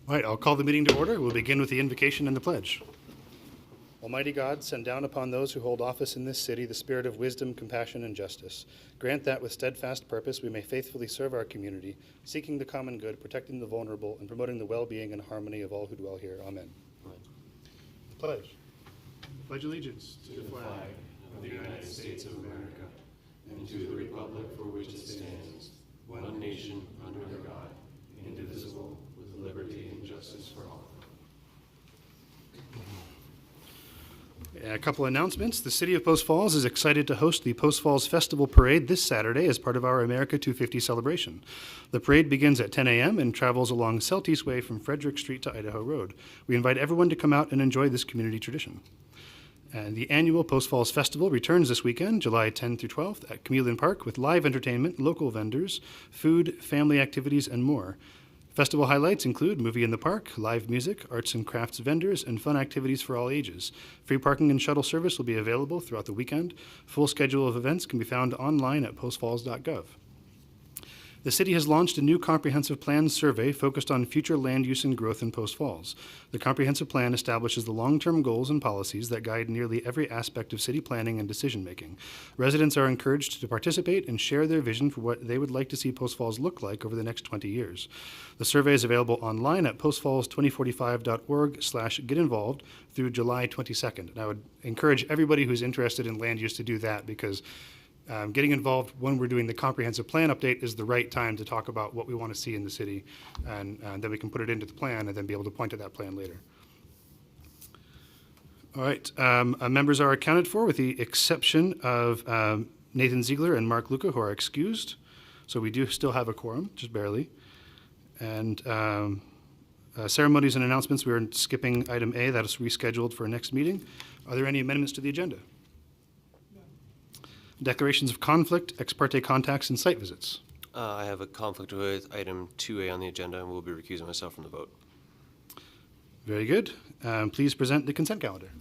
All right, I'll call the meeting to order. We'll begin with the invocation and the pledge. Almighty God, send down upon those who hold office in this city the spirit of wisdom, compassion, and justice. Grant that with steadfast purpose we may faithfully serve our community, seeking the common good, protecting the vulnerable, and promoting the well-being and harmony of all who dwell here. Amen. The pledge. Pledge allegiance to the flag of the United States of America and to the republic for which it stands, one nation under God, indivisible, with liberty and justice for all. A couple announcements. The City of Post Falls is excited to host the Post Falls Festival Parade this Saturday as part of our America 250 celebration. The parade begins at 10 a.m. and travels along Celtice Way from Frederick Street to Idaho Road. We invite everyone to come out and enjoy this community tradition. And the annual Post Falls Festival returns this weekend, July 10th through 12th, at Chameleon Park with live entertainment, local vendors, food, family activities, and more. Festival highlights include movie in the park, live music, arts and crafts vendors, and fun activities for all ages. Free parking and shuttle service will be available throughout the weekend. Full schedule of events can be found online at postfalls.gov. The city has launched a new comprehensive plan survey focused on future land use and growth in Post Falls. The comprehensive plan establishes the long-term goals and policies that guide nearly every aspect of city planning and decision-making. Residents are encouraged to participate and share their vision for what they would like to see Post Falls look like over the next 20 years. The survey is available online at postfalls2045.org/getinvolved through July 22nd. And I would encourage everybody who's interested in land use to do that because getting involved when we're doing the comprehensive plan update is the right time to talk about what we want to see in the city, and then we can put it into the plan and then be able to point to that plan later. All right, members are accounted for with the exception of Nathan Ziegler and Mark Luca, who are excused. So we do still have a quorum, just barely. And ceremonies and announcements, we are skipping item A. That is rescheduled for our next meeting. Are there any amendments to the agenda? Declarations of conflict, ex parte contacts, and site visits. I have a conflict with item 2A on the agenda and will be recusing myself from the vote. Very good. Please present the consent calendar.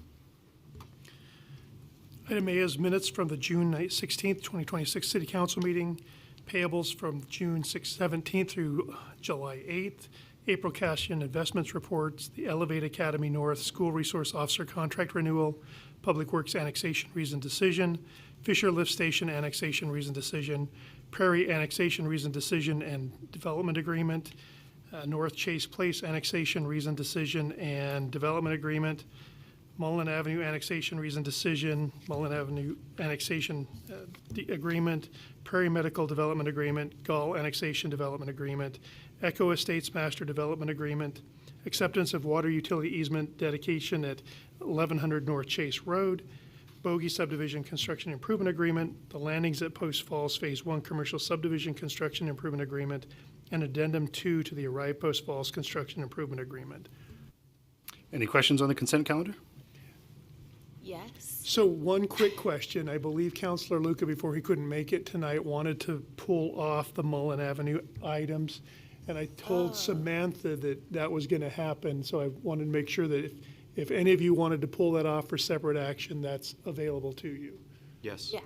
Item A is minutes from the June 16th, 2026 City Council meeting, payables from June 17th through July 8th, April cash in investments reports, the Elevate Academy North School Resource Officer contract renewal, Public Works annexation reason decision, Fisher Lift Station annexation reason decision, Prairie annexation reason decision and development agreement, North Chase Place annexation reason decision and development agreement, Mullan Avenue annexation reason decision, Mullan Avenue annexation agreement, Prairie Medical Development Agreement, Gall annexation development agreement, Echo Estates Master Development Agreement, acceptance of water utility easement dedication at 1100 North Chase Road, Bogey Subdivision Construction Improvement Agreement, the Landings at Post Falls Phase 1 Commercial Subdivision Construction Improvement Agreement, and Addendum 2 to the Arrive Post Falls Construction Improvement Agreement. Any questions on the consent calendar? Yes. So one quick question. I believe Councilor Luca, before he couldn't make it tonight, wanted to pull off the Mullan Avenue items. And I told Samantha that that was going to happen. So I wanted to make sure that if any of you wanted to pull that off for separate action, that's available to you. Yes. Yeah.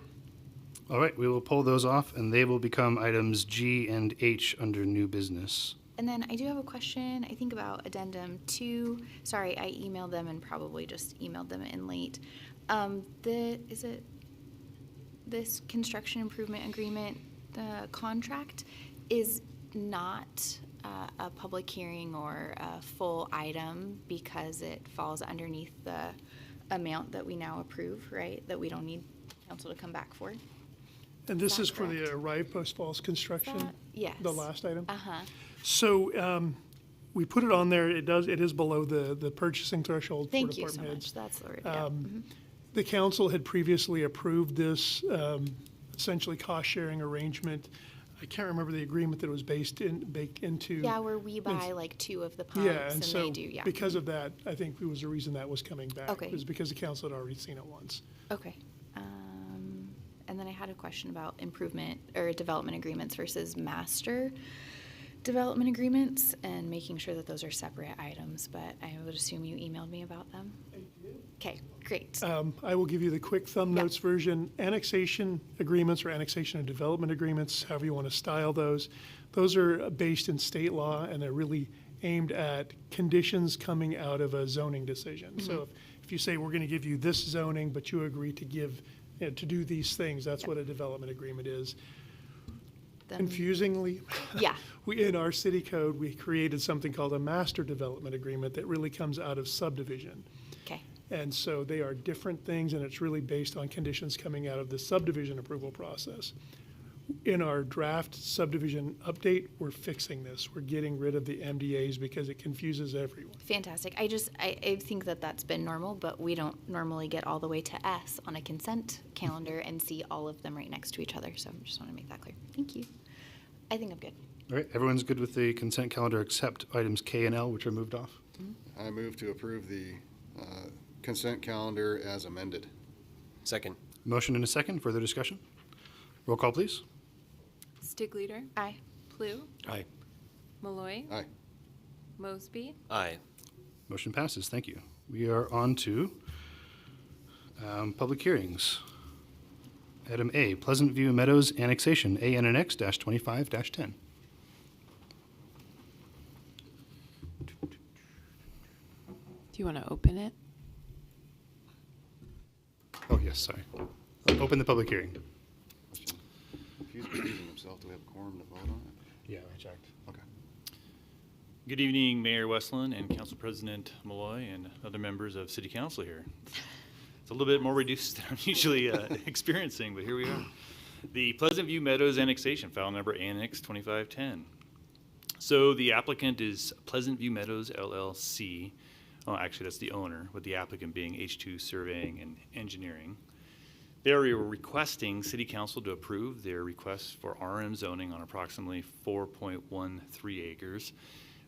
All right, we will pull those off, and they will become items G and H under new business. And then I do have a question, I think about Addendum 2. Sorry, I emailed them and probably just emailed them in late. Is it this construction improvement agreement, the contract, is not a public hearing or a full item because it falls underneath the amount that we now approve, right? That we don't need council to come back for. And this is for correct? the Arrive Post Falls construction? Yes. The last item? Uh-huh. So we put it on there. It is below the purchasing threshold for Thank you so department much. heads. That's the word. Yeah. The council had previously approved this essentially cost-sharing arrangement. I can't remember the agreement that it was baked into. Yeah, where we buy like 2 of the pumps Yeah, and so they do, yeah. because of that, I think it was the reason that was coming back. Okay. It was because the council had already seen it once. Okay. And then I had a question about improvement or development agreements versus master development agreements and making sure that those are separate items, but I would assume you emailed me about them. Okay, great. I will give you the quick thumb Yeah. notes version. Annexation agreements or annexation and development agreements, however you want to style those. Those are based in state law, and they're really aimed at conditions coming out of a zoning decision. So if you say, we're going to give you this zoning, but you agree to give, to do these things, that's what a development agreement is. Then- Confusingly, Yeah. in our city code, we created something called a master development agreement that really comes out of subdivision. Okay. And so they are different things, and it's really based on conditions coming out of the subdivision approval process. In our draft subdivision update, we're fixing this. We're getting rid of the MDAs because it confuses everyone. Fantastic. I think that that's been normal, but we don't normally get all the way to S on a consent calendar and see all of them right next to each other. So I just want to make that clear. Thank you. I think I'm good. All right, everyone's good with the consent calendar except items K and L, which are moved off? I move to approve the consent calendar as amended. Second. Motion and a second. Further discussion? Roll call, please. Stigleader, Aye. Plue, Aye. Malloy, Aye. Mosby, Aye. Motion passes. Thank you. We are on to public hearings. Item A, Pleasant View Meadows Annexation, ANNX-25-10. do you want to open it? Oh, yes, sorry. Open the public hearing. If he's recusing himself, do we have a quorum to vote on it? Yeah, I checked. Okay. Good evening, Mayor Westland and Council President Malloy and other members of City Council here. It's a little bit more reduced than I'm usually experiencing, but here we are. The Pleasant View Meadows Annexation, file number Annex 2510. So the applicant is Pleasant View Meadows LLC. Oh, actually, that's the owner, with the applicant being H2 Surveying and Engineering. They are requesting City Council to approve their request for RM zoning on approximately 4.13 acres.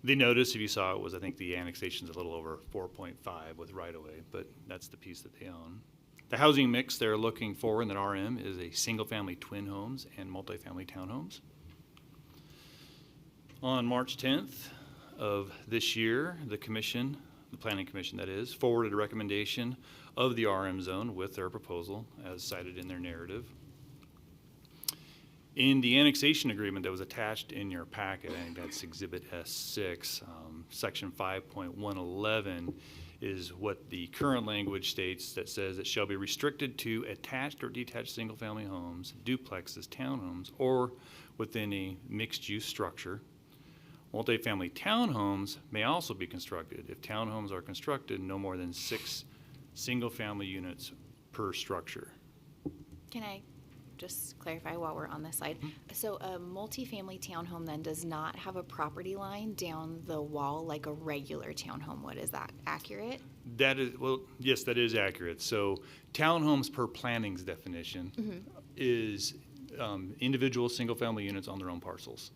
The notice, if you saw it, was I think the annexation's a little over 4.5 with right-of-way, but that's the piece that they own. The housing mix they're looking for in that RM is a single-family twin homes and multifamily townhomes. On March 10th of this year, the commission, the Planning Commission that is, forwarded a recommendation of the RM zone with their proposal as cited in their narrative. In the annexation agreement that was attached in your packet, I think that's Exhibit S6, Section 5.111 is what the current language states that says it shall be restricted to attached or detached single-family homes, duplexes, townhomes, or within a mixed-use structure. Multifamily townhomes may also be constructed if townhomes are constructed no more than 6 single-family units per structure. Can I just clarify while we're on this slide? So a multifamily townhome then does not have a property line down the wall like a regular townhome would. Is that accurate? That is, well, yes, that is accurate. So townhomes per planning's definition is individual single-family units on their own parcels.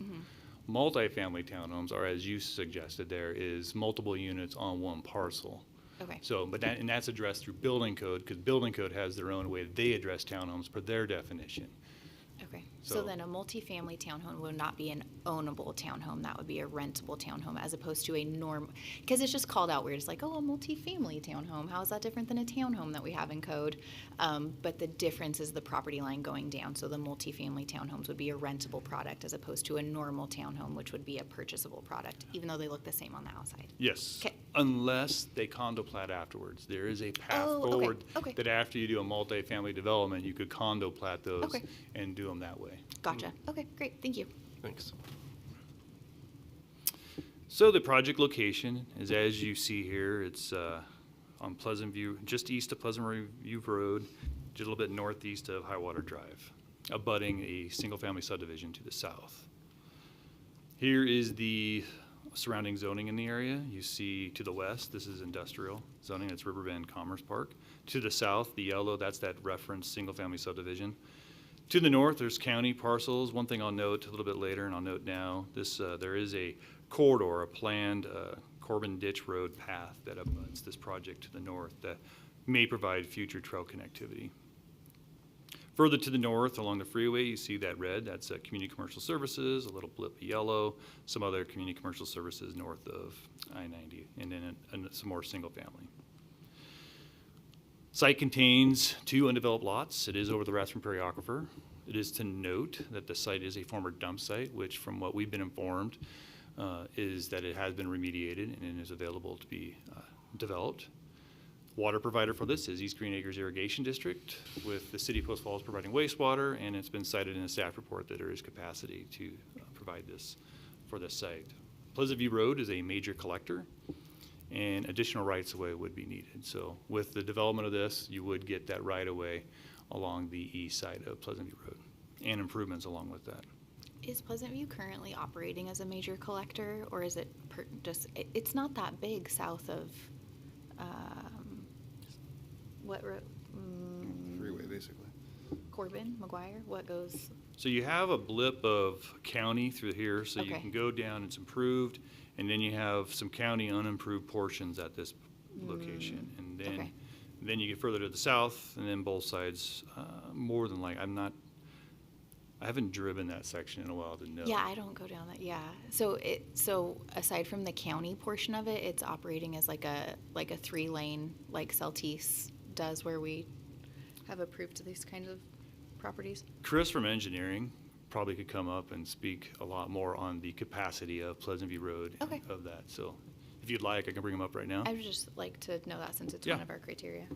Multifamily townhomes are, as you suggested, there is multiple units on one parcel. Okay. So, but that, and that's addressed through building code, because building code has their own way that they address townhomes per their definition. Okay. So So- then a multifamily townhome would not be an ownable townhome. That would be a rentable townhome as opposed to a because it's just called out weird. It's like, oh, a multifamily townhome. How is that different than a townhome that we have in code? But the difference is the property line going down. So the multifamily townhomes would be a rentable product as opposed to a normal townhome, which would be a purchasable product, even though they look the same on the outside. Yes. 'Kay. Unless they condo plat afterwards. There is a path Oh, okay, forward okay. that after you do a multifamily development, you could condo plat those Okay. and do them that way. Gotcha. Okay, great. Thank you. Thanks. So the project location is, as you see here, it's on Pleasant View, just east of Pleasant View Road, just a little bit northeast of Highwater Drive, abutting a single-family subdivision to the south. Here is the surrounding zoning in the area. You see to the west, this is industrial zoning, that's Riverbend Commerce Park. To the south, the yellow, that's that reference single-family subdivision. To the north, there's county parcels. One thing I'll note a little bit later, and I'll note now, this there is a corridor, a planned Corbin Ditch Road path that abuts this project to the north that may provide future trail connectivity. Further to the north along the freeway, you see that red, that's community commercial services, a little blip of yellow, some other community commercial services north of I-90, and then some more single family. Site contains 2 undeveloped lots. It is over the Rathrum Prairie Aquifer. It is to note that the site is a former dump site, which from what we've been informed is that it has been remediated and is available to be developed. Water provider for this is East Green Acres Irrigation District, with the city of Post Falls providing wastewater, and it's been cited in a staff report that there is capacity to provide this for this site. Pleasant View Road is a major collector, and additional rights-of-way would be needed. So with the development of this, you would get that right-of-way along the east side of Pleasant View Road, and improvements along with that. Is Pleasant View currently operating as a major collector, or is it it's not that big south of, what road? Freeway, basically. Corbin, McGuire, what goes? So you have a blip of county through here, so you Okay. can go down, it's improved, and then you have some county unimproved portions at this location. And then, okay. then you get further to the south, and then both sides, more than like, I haven't driven that section in a while to know. Yeah, I don't go down that, yeah. So aside from the county portion of it, it's operating as like a 3-lane, like Celtice does, where we have approved these kinds of properties? Chris from engineering probably could come up and speak a lot more on the capacity of Pleasant View Road Okay. of that. So if you'd like, I can bring him up right now. I would just like to know that, since it's Yeah. one of our criteria.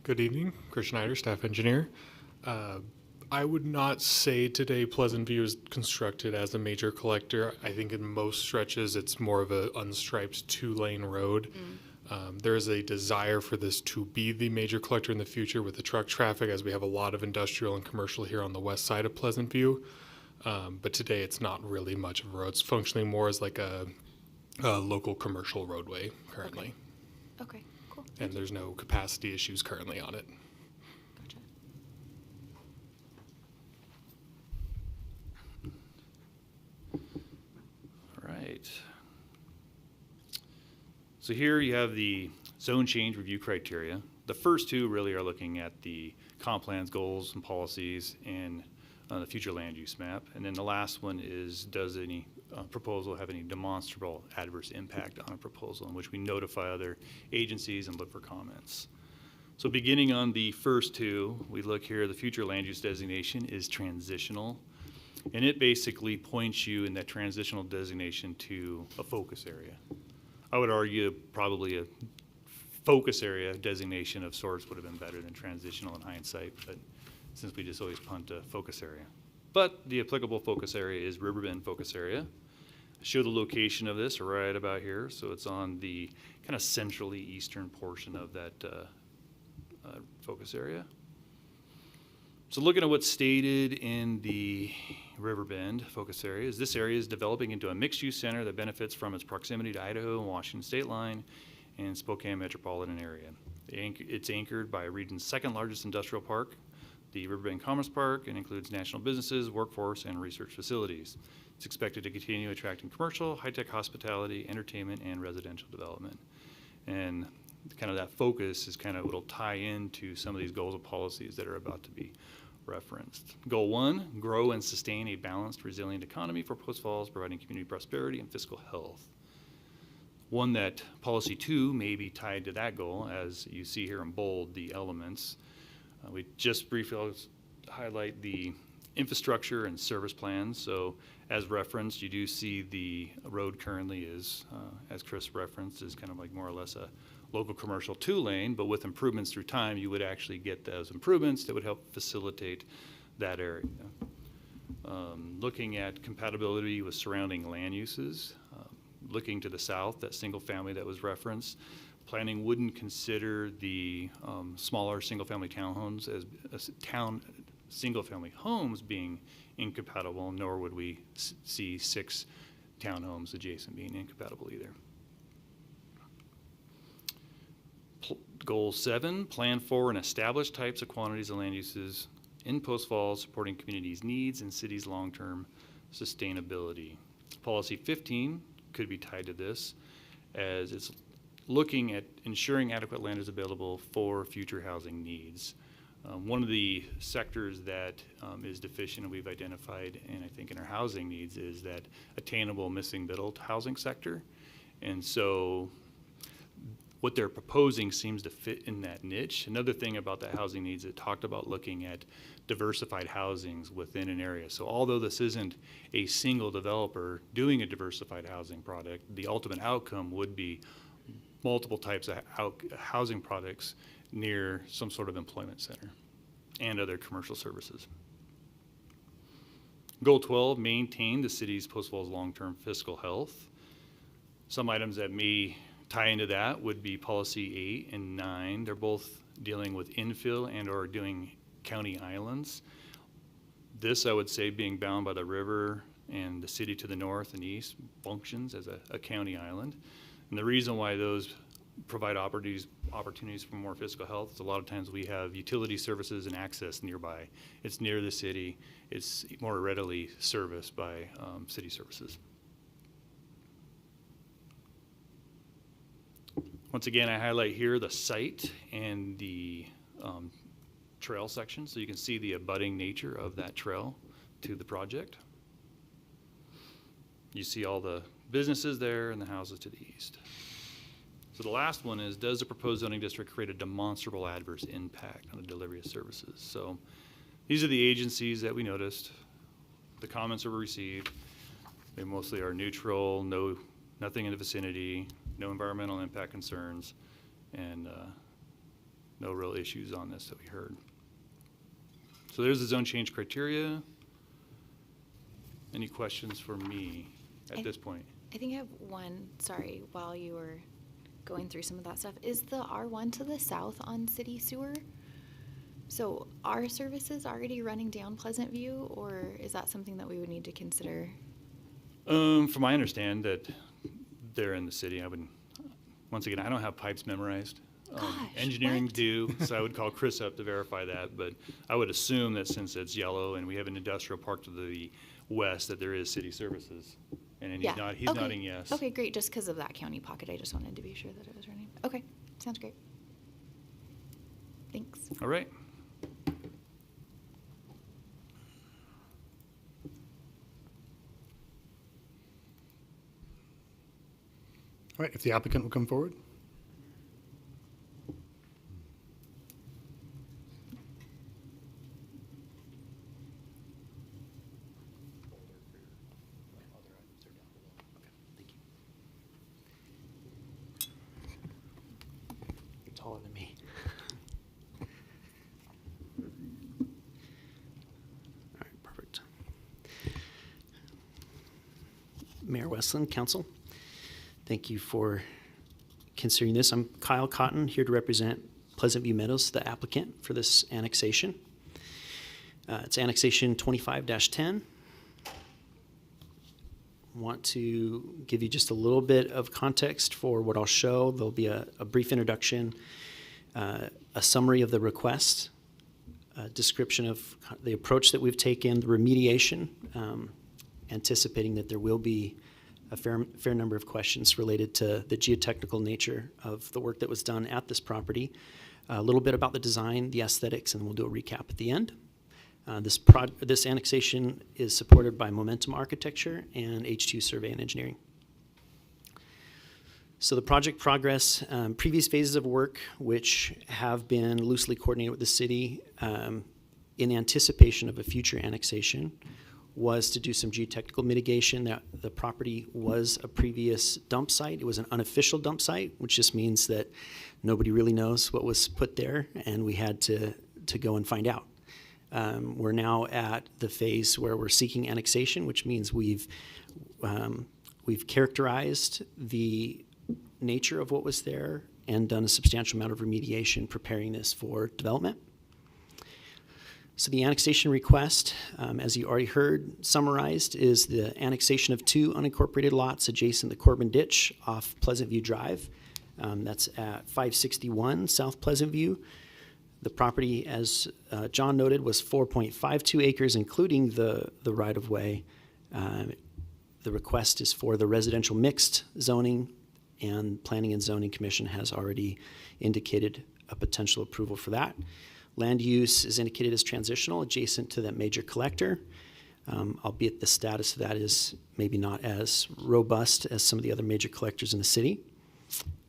Good evening, Chris Schneider, staff engineer. I would not say today Pleasant View is constructed as a major collector. I think in most stretches it's more of a unstriped 2-lane road. There is a desire for this to be the major collector in the future with the truck traffic, as we have a lot of industrial and commercial here on the west side of Pleasant View. But today it's not really much of a road. It's functioning more as like a local commercial roadway currently. Okay, cool. And there's no capacity issues currently on it. Gotcha. All right. So here you have the zone change review criteria. The first two really are looking at the comp plans, goals, and policies, and the future land use map. And then the last one is, does any proposal have any demonstrable adverse impact on a proposal, in which we notify other agencies and look for comments. So beginning on the first two, we look here, the future land use designation is transitional. And it basically points you in that transitional designation to a focus area. I would argue probably a focus area designation of sorts would have been better than transitional in hindsight, but since we just always punt to focus area. But the applicable focus area is Riverbend focus area. I show the location of this right about here, so it's on the kind of centrally eastern portion of that focus area. So looking at what's stated in the Riverbend focus area, is this area is developing into a mixed-use center that benefits from its proximity to Idaho and Washington state line and Spokane metropolitan area. It's anchored by region's second largest industrial park, the Riverbend Commerce Park, and includes national businesses, workforce, and research facilities. It's expected to continue attracting commercial, high-tech hospitality, entertainment, and residential development. And kind of that focus is kind of what'll tie into some of these goals and policies that are about to be referenced. Goal 1, grow and sustain a balanced, resilient economy for Post Falls, providing community prosperity and fiscal health. One that policy 2 may be tied to that goal, as you see here in bold, the elements. We just briefly highlight the infrastructure and service plans. So as referenced, you do see the road currently is, as Chris referenced, is kind of like more or less a local commercial 2-lane, but with improvements through time, you would actually get those improvements that would help facilitate that area. Looking at compatibility with surrounding land uses, looking to the south, that single family that was referenced, planning wouldn't consider the smaller single-family townhomes as single-family homes being incompatible, nor would we see 6 townhomes adjacent being incompatible either. Goal 7, plan for and establish types of quantities of land uses in Post Falls supporting communities' needs and cities' long-term sustainability. Policy 15 could be tied to this, as it's looking at ensuring adequate land is available for future housing needs. One of the sectors that is deficient, and we've identified, and I think in our housing needs, is that attainable missing middle housing sector. And so what they're proposing seems to fit in that niche. Another thing about the housing needs, it talked about looking at diversified housings within an area. So although this isn't a single developer doing a diversified housing product, the ultimate outcome would be multiple types of housing products near some sort of employment center and other commercial services. Goal 12, maintain the city's Post Falls long-term fiscal health. Some items that may tie into that would be policy 8 and 9. They're both dealing with infill and or doing county islands. This, I would say, being bound by the river and the city to the north and east functions as a county island. And the reason why those provide opportunities for more fiscal health is a lot of times we have utility services and access nearby. It's near the city. It's more readily serviced by city services. Once again, I highlight here the site and the trail section, so you can see the abutting nature of that trail to the project. You see all the businesses there and the houses to the east. So the last one is, does the proposed zoning district create a demonstrable adverse impact on the delivery of services? So these are the agencies that we noticed. The comments that were received, they mostly are neutral, nothing in the vicinity, no environmental impact concerns, and no real issues on this that we heard. So there's the zone change criteria. Any questions for me at this point? I think I have one, sorry, while you were going through some of that stuff. Is the R1 to the south on city sewer? So are services already running down Pleasant View, or is that something that we would need to consider? From my understand that they're in the city. Once again, I don't have pipes memorized. Engineering what? do, so I would call Chris up to verify that, but I would assume that since it's yellow and we have an industrial park to the west, that there is city services. And he's Okay. nodding yes. Okay, great. Just because of that county pocket, I just wanted to be sure that it was running. Okay, sounds great. Thanks. All right. All right, if the applicant will come forward. Taller than me. All right, perfect. Mayor Westland, Council, thank you for considering this. I'm Kyle Cotton, here to represent Pleasant View Meadows, the applicant for this annexation. It's annexation 25-10. Want to give you just a little bit of context for what I'll show. There'll be a brief introduction, a summary of the request, a description of the approach that we've taken, the remediation, anticipating that there will be a fair number of questions related to the geotechnical nature of the work that was done at this property, a little bit about the design, the aesthetics, and we'll do a recap at the end. This annexation is supported by Momentum Architecture and H2 Survey and Engineering. So the project progress, previous phases of work, which have been loosely coordinated with the city in anticipation of a future annexation, was to do some geotechnical mitigation. That the property was a previous dump site. It was an unofficial dump site, which just means that nobody really knows what was put there, and we had to go and find out. We're now at the phase where we're seeking annexation, which means we've characterized the nature of what was there and done a substantial amount of remediation preparing this for development. So the annexation request, as you already heard summarized, is the annexation of 2 unincorporated lots adjacent to Corbin Ditch off Pleasant View Drive. That's at 561 South Pleasant View. The property, as John noted, was 4.52 acres, including the right-of-way. The request is for the residential mixed zoning, and Planning and Zoning Commission has already indicated a potential approval for that. Land use is indicated as transitional, adjacent to that major collector, albeit the status of that is maybe not as robust as some of the other major collectors in the city.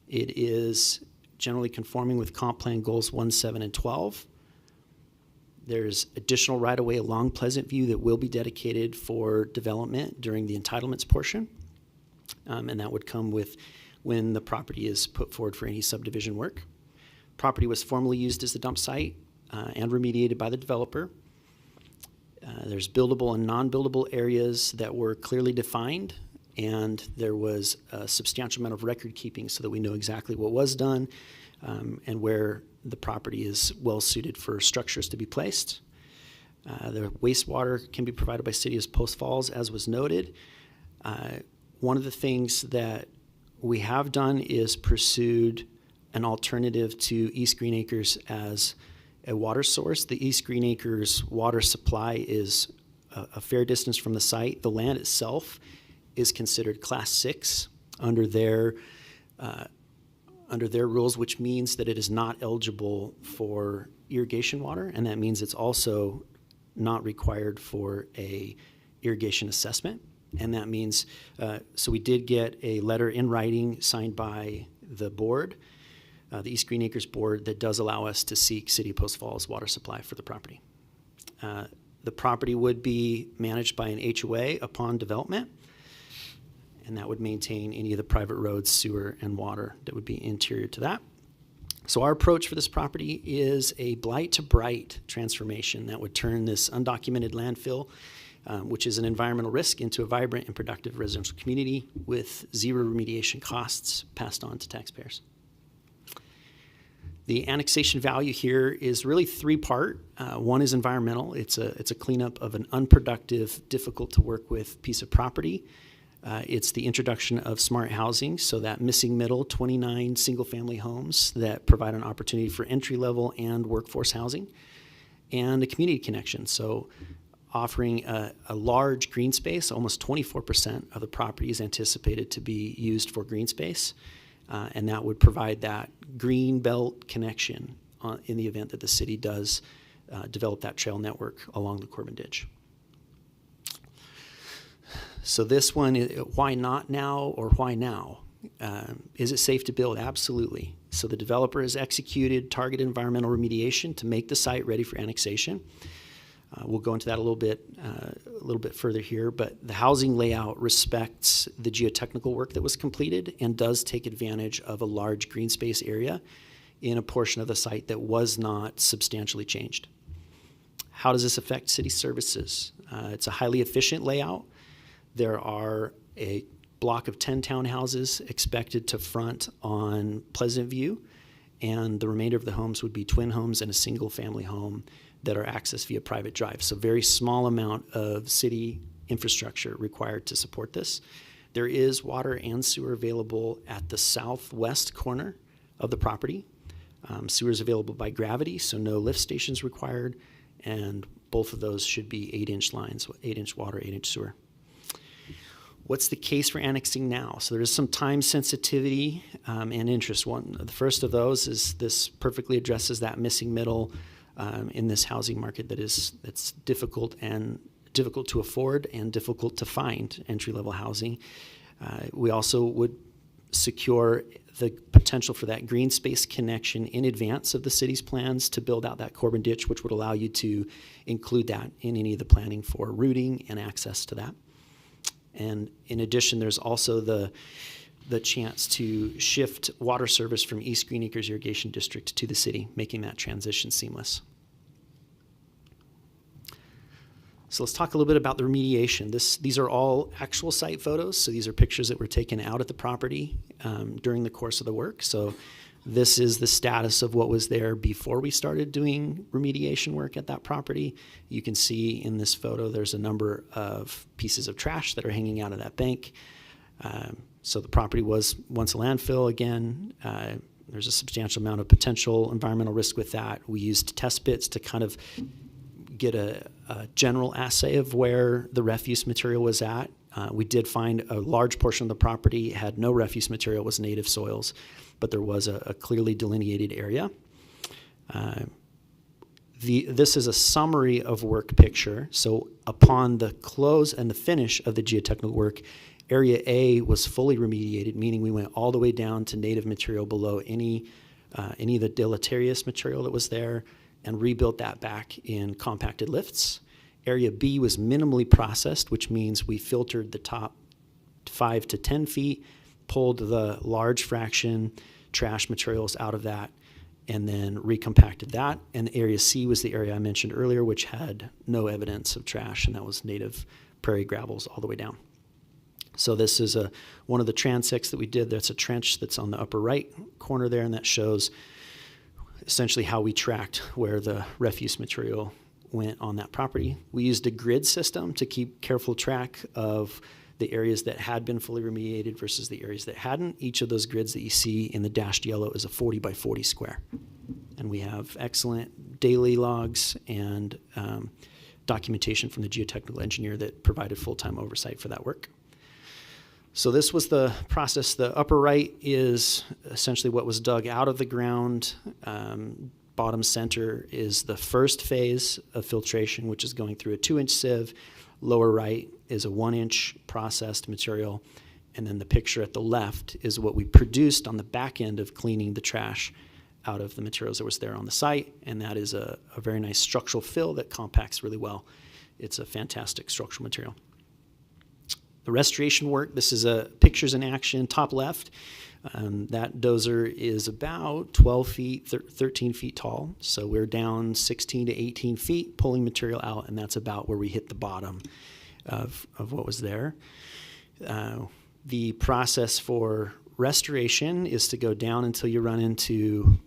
It is generally conforming with comp plan goals 1, 7, and 12. There's additional right-of-way along Pleasant View that will be dedicated for development during the entitlements portion. And that would come with when the property is put forward for any subdivision work. Property was formerly used as the dump site and remediated by the developer. There's buildable and non-buildable areas that were clearly defined, and there was a substantial amount of record keeping so that we know exactly what was done and where the property is well suited for structures to be placed. The wastewater can be provided by City of Post Falls, as was noted. One of the things that we have done is pursued an alternative to East Green Acres as a water source. The East Green Acres water supply is a fair distance from the site. The land itself is considered Class 6 under their rules, which means that it is not eligible for irrigation water, and that means it's also not required for a irrigation assessment. And that means, so we did get a letter in writing signed by the board, the East Green Acres board, that does allow us to seek City of Post Falls water supply for the property. The property would be managed by an HOA upon development, and that would maintain any of the private roads, sewer, and water that would be interior to that. So our approach for this property is a blight to bright transformation that would turn this undocumented landfill, which is an environmental risk, into a vibrant and productive residential community with zero remediation costs passed on to taxpayers. The annexation value here is really three-part. One is environmental. It's a cleanup of an unproductive, difficult to work with piece of property. It's the introduction of smart housing, so that missing middle, 29 single-family homes that provide an opportunity for entry-level and workforce housing, and a community connection. So offering a large green space, almost 24% of the property is anticipated to be used for green space, and that would provide that green belt connection in the event that the city does develop that trail network along the Corbin Ditch. So this one, why not now or why now? Is it safe to build? Absolutely. So the developer has executed targeted environmental remediation to make the site ready for annexation. We'll go into that a little bit further here, but the housing layout respects the geotechnical work that was completed and does take advantage of a large green space area in a portion of the site that was not substantially changed. How does this affect city services? It's a highly efficient layout. There are a block of 10 townhouses expected to front on Pleasant View, and the remainder of the homes would be twin homes and a single family home that are accessed via private drive. So very small amount of city infrastructure required to support this. There is water and sewer available at the southwest corner of the property. Sewer is available by gravity, so no lift stations required, and both of those should be 8-inch lines, 8-inch water, 8-inch sewer. What's the case for annexing now? So there is some time sensitivity and interest. The first of those is this perfectly addresses that missing middle in this housing market that's difficult to afford and difficult to find entry-level housing. We also would secure the potential for that green space connection in advance of the city's plans to build out that Corbin Ditch, which would allow you to include that in any of the planning for routing and access to that. And in addition, there's also the chance to shift water service from East Green Acres Irrigation District to the city, making that transition seamless. So let's talk a little bit about the remediation. These are all actual site photos. So these are pictures that were taken out at the property during the course of the work. So this is the status of what was there before we started doing remediation work at that property. You can see in this photo there's a number of pieces of trash that are hanging out of that bank. So the property was once a landfill again. There's a substantial amount of potential environmental risk with that. We used test pits to kind of get a general assay of where the refuse material was at. We did find a large portion of the property had no refuse material, was native soils, but there was a clearly delineated area. This is a summary of work picture. So upon the close and the finish of the geotechnical work, Area A was fully remediated, meaning we went all the way down to native material below any of the deleterious material that was there and rebuilt that back in compacted lifts. Area B was minimally processed, which means we filtered the top 5 to 10 feet, pulled the large fraction trash materials out of that, and then recompacted that. And Area C was the area I mentioned earlier, which had no evidence of trash, and that was native prairie gravels all the way down. So this is one of the transects that we did. That's a trench that's on the upper right corner there, and that shows essentially how we tracked where the refuse material went on that property. We used a grid system to keep careful track of the areas that had been fully remediated versus the areas that hadn't. Each of those grids that you see in the dashed yellow is a 40 by 40 square. And we have excellent daily logs and documentation from the geotechnical engineer that provided full-time oversight for that work. So this was the process. The upper right is essentially what was dug out of the ground. Bottom center is the first phase of filtration, which is going through a 2-inch sieve. Lower right is a 1-inch processed material. And then the picture at the left is what we produced on the back end of cleaning the trash out of the materials that was there on the site. And that is a very nice structural fill that compacts really well. It's a fantastic structural material. The restoration work, this is pictures in action, top left. That dozer is about 12 feet, 13 feet tall. So we're down 16 to 18 feet pulling material out, and that's about where we hit the bottom of what was there. The process for restoration is to go down until you run into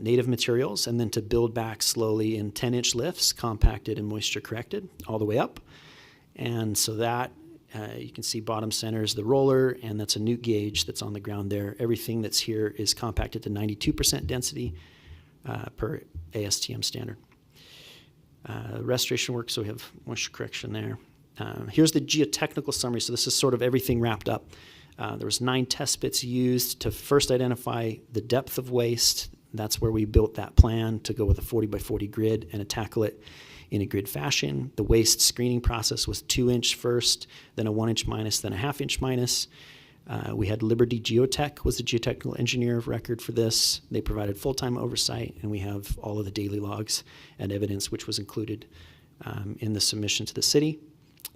native materials, and then to build back slowly in 10-inch lifts, compacted and moisture corrected, all the way up. And so that you can see bottom center is the roller, and that's a newt gauge that's on the ground there. Everything that's here is compacted to 92% density per ASTM standard. Restoration work, so we have moisture correction there. Here's the geotechnical summary. So this is sort of everything wrapped up. There was 9 test bits used to first identify the depth of waste. That's where we built that plan to go with a 40 by 40 grid and to tackle it in a grid fashion. The waste screening process was 2-inch first, then a 1-inch minus, then a 1/2-inch minus. We had Liberty Geotech was the geotechnical engineer of record for this. They provided full-time oversight, and we have all of the daily logs and evidence which was included in the submission to the city.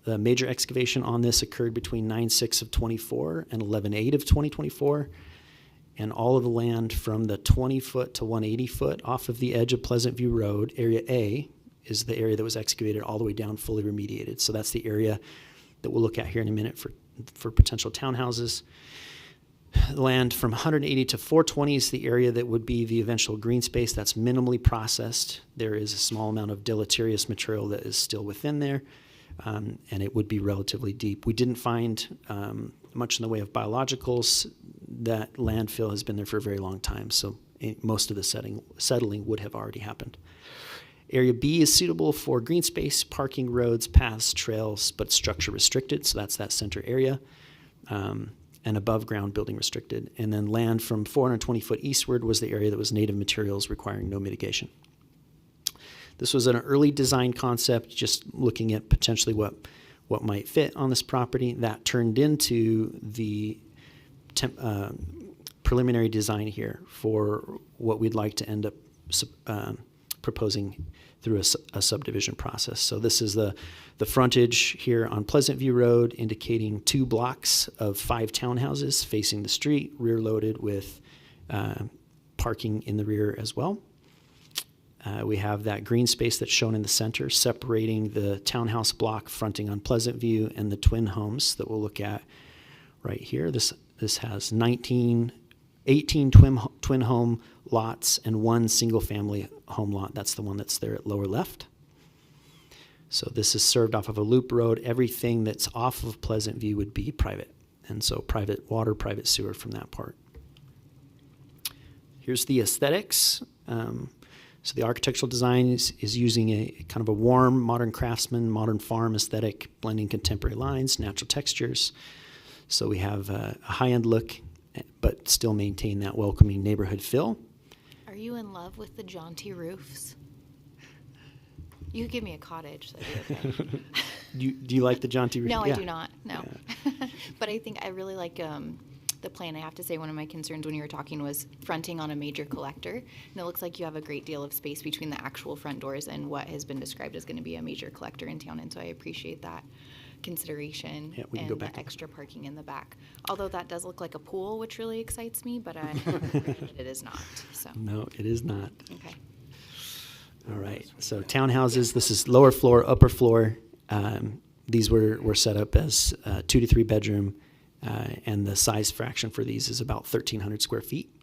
The major excavation on this occurred between 9/6 of 24 and 11/8 of 2024. And all of the land from the 20-foot to 180-foot off of the edge of Pleasant View Road, Area A, is the area that was excavated all the way down, fully remediated. So that's the area that we'll look at here in a minute for potential townhouses. Land from 180 to 420 is the area that would be the eventual green space. That's minimally processed. There is a small amount of deleterious material that is still within there, and it would be relatively deep. We didn't find much in the way of biologicals. That landfill has been there for a very long time, so most of the settling would have already happened. Area B is suitable for green space, parking, roads, paths, trails, but structure restricted, so that's that center area, and above ground building restricted. And then land from 420 foot eastward was the area that was native materials requiring no mitigation. This was an early design concept, just looking at potentially what might fit on this property. That turned into the preliminary design here for what we'd like to end up proposing through a subdivision process. So this is the frontage here on Pleasant View Road, indicating 2 blocks of 5 townhouses facing the street, rear loaded with parking in the rear as well. We have that green space that's shown in the center, separating the townhouse block fronting on Pleasant View and the twin homes that we'll look at right here. This has 18 twin home lots and 1 single family home lot. That's the one that's there at lower left. So this is served off of a loop road. Everything that's off of Pleasant View would be private. And so private water, private sewer from that part. Here's the aesthetics. So the architectural design is using a kind of a warm, modern craftsman, modern farm aesthetic, blending contemporary lines, natural textures. So we have a high-end look, but still maintain that welcoming neighborhood feel. Are you in love with the jaunty roofs? You could give me a cottage, that'd be okay. Do you like the Jaunty? No, Yeah. I do not, no. But I think I really like the plan. I have to say, one of my concerns when you were talking was fronting on a major collector. And it looks like you have a great deal of space between the actual front doors and what has been described as going to be a major collector in town. And so I appreciate that consideration Yeah, we can and go back. the extra parking in the back. Although that does look like a pool, which really excites me, but it is not, so, No, it is not. okay. All right. So townhouses, this is lower floor, upper floor. These were set up as 2 to 3 bedroom, and the size fraction for these is about 1,300 square feet,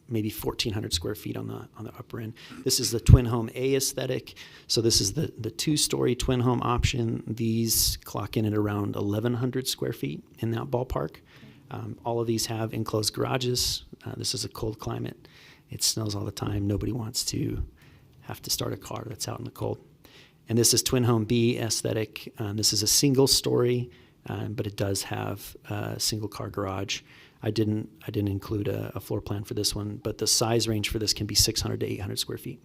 maybe 1,400 square feet on the upper end. This is the twin home A aesthetic. So this is the 2-story twin home option. These clock in at around 1,100 square feet in that ballpark. All of these have enclosed garages. This is a cold climate. It snows all the time. Nobody wants to have to start a car that's out in the cold. And this is twin home B aesthetic. This is a single story, but it does have a single car garage. I didn't include a floor plan for this one, but the size range for this can be 600 to 800 square feet.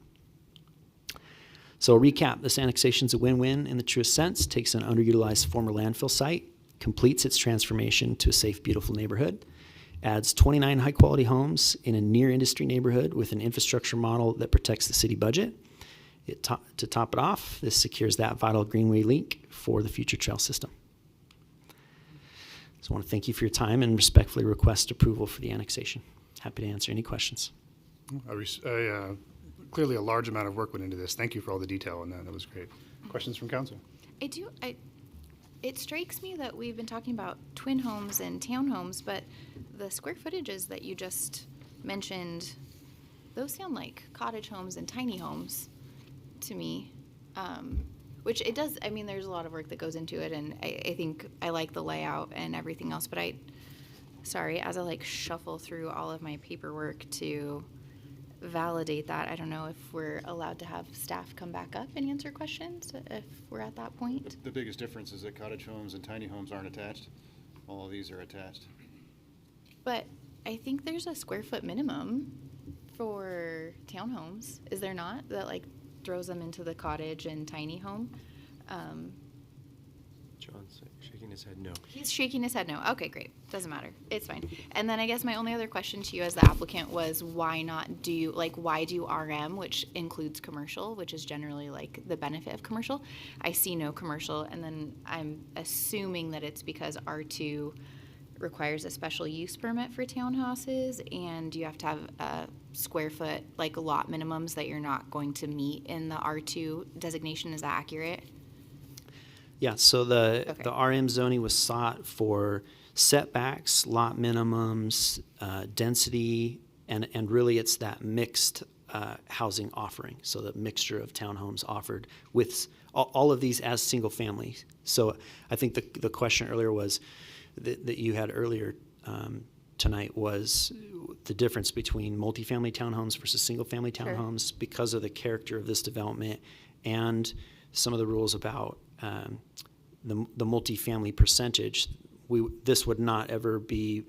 So a recap, this annexation is a win-win in the truest sense. Takes an underutilized former landfill site, completes its transformation to a safe, beautiful neighborhood, adds 29 high-quality homes in a near-industry neighborhood with an infrastructure model that protects the city budget. To top it off, this secures that vital greenway link for the future trail system. So I want to thank you for your time and respectfully request approval for the annexation. Happy to answer any questions. Clearly a large amount of work went into this. Thank you for all the detail on that. That was great. Questions from council? It strikes me that we've been talking about twin homes and townhomes, but the square footages that you just mentioned, those sound like cottage homes and tiny homes to me. Which it does, I mean, there's a lot of work that goes into it, and I think I like the layout and everything else, but as I shuffle through all of my paperwork to validate that, I don't know if we're allowed to have staff come back up and answer questions if we're at that point. The biggest difference is that cottage homes and tiny homes aren't attached. All of these are attached. But I think there's a square foot minimum for townhomes, is there not? That throws them into the cottage and tiny home. John's shaking his head no. He's shaking his head no. Okay, great. Doesn't matter. It's fine. And then I guess my only other question to you as the applicant was why do RM, which includes commercial, which is generally the benefit of commercial. I see no commercial, and then I'm assuming that it's because R2 requires a special use permit for townhouses, and you have to have a square foot lot minimums that you're not going to meet in the R2 designation. Is that accurate? Yeah, so the RM zoning was sought for setbacks, lot minimums, density, and really it's that mixed housing offering. So the mixture of townhomes offered with all of these as single family. So I think the question earlier was that you had earlier tonight was the difference between multifamily townhomes versus single-family townhomes because of the character of this development and some of the rules about the multifamily percentage. This would not ever be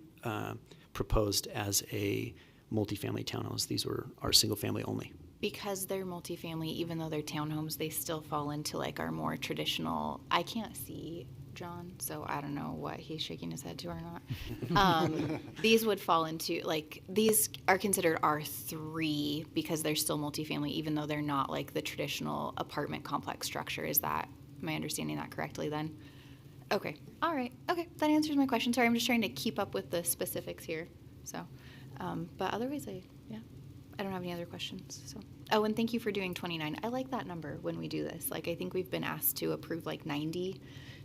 proposed as a multifamily townhomes. These are single-family only. Because they're multifamily, even though they're townhomes, they still fall into our more traditional. I can't see John, so I don't know what he's shaking his head to or not. These would fall into these are considered R3 because they're still multifamily, even though they're not the traditional apartment complex structure. Am I understanding that correctly then? Okay. All right. Okay. That answers my question. Sorry, I'm just trying to keep up with the specifics here. So, but otherwise, I don't have any other questions. So, oh, and thank you for doing 29. I like that number when we do this. I think we've been asked to approve 90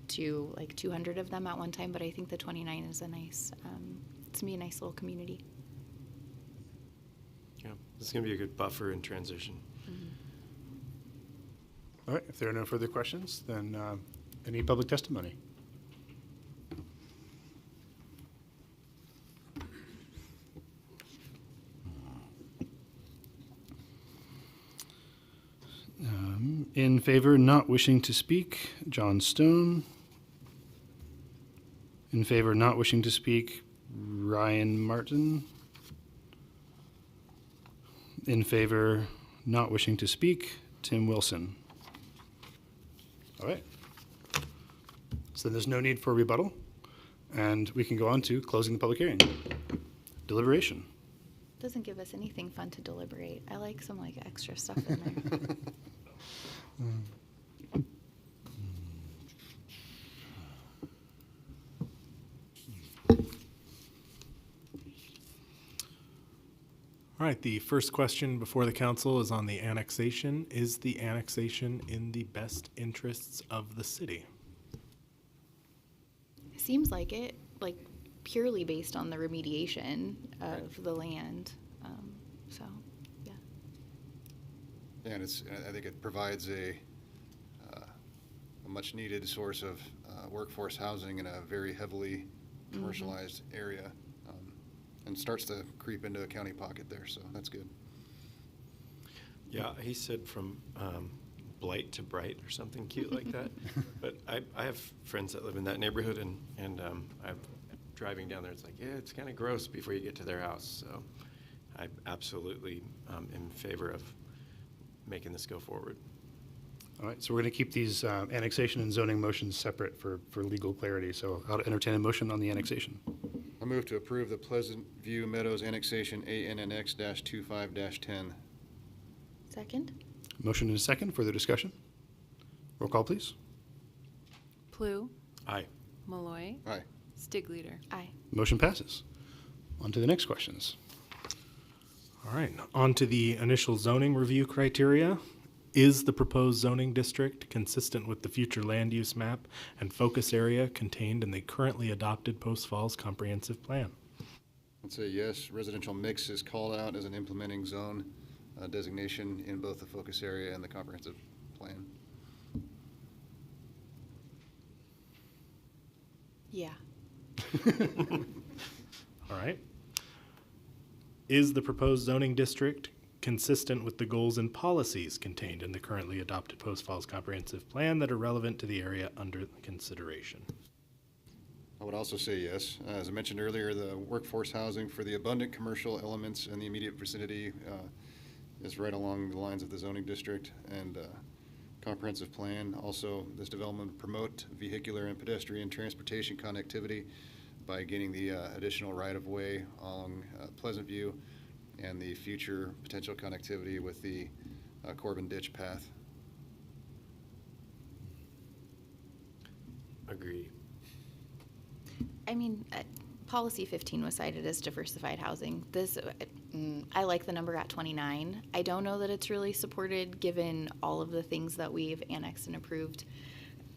to 200 of them at one time, but I think the 29 is a nice, it's gonna be a nice little community. Yeah, this is going to be a good buffer in transition. All right, if there are no further questions, then any public testimony? In favor, not wishing to speak, John Stone. In favor, not wishing to speak, Ryan Martin. In favor, not wishing to speak, Tim Wilson. All right. So then there's no need for rebuttal, and we can go on to closing the public hearing. Deliberation. Doesn't give us anything fun to deliberate. I like some like extra stuff in there. All right, the first question before the council is on the annexation. Is the annexation in the best interests of the city? Seems like it, like purely based on the remediation of the land. So, yeah. And I think it provides a much needed source of workforce housing in a very heavily commercialized area. And starts to creep into a county pocket there, so that's good. Yeah, he said from blight to bright or something cute like that. But I have friends that live in that neighborhood, and I'm driving down there. It's like, yeah, it's kind of gross before you get to their house. So I absolutely am in favor of making this go forward. All right, so we're going to keep these annexation and zoning motions separate for legal clarity. So I'll entertain a motion on the annexation. I move to approve the Pleasant View Meadows Annexation ANNX-25-10. Second? Motion and a second. Further discussion? Roll call, please. Plue, Aye. Malloy, Aye. Stigleader. Aye. Motion passes. On to the next questions. All right, on to the initial zoning review criteria. Is the proposed zoning district consistent with the future land use map and focus area contained in the currently adopted Post Falls Comprehensive Plan? I'd say yes. Residential mix is called out as an implementing zone designation in both the focus area and the comprehensive plan. Yeah. All right. Is the proposed zoning district consistent with the goals and policies contained in the currently adopted Post Falls Comprehensive Plan that are relevant to the area under consideration? I would also say yes. As I mentioned earlier, the workforce housing for the abundant commercial elements in the immediate vicinity is right along the lines of the zoning district and comprehensive plan. Also, this development would promote vehicular and pedestrian transportation connectivity by gaining the additional right-of-way along Pleasant View and the future potential connectivity with the Corbin Ditch path. Agree. I mean, policy 15 was cited as diversified housing. This, I like the number at 29. I don't know that it's really supported given all of the things that we've annexed and approved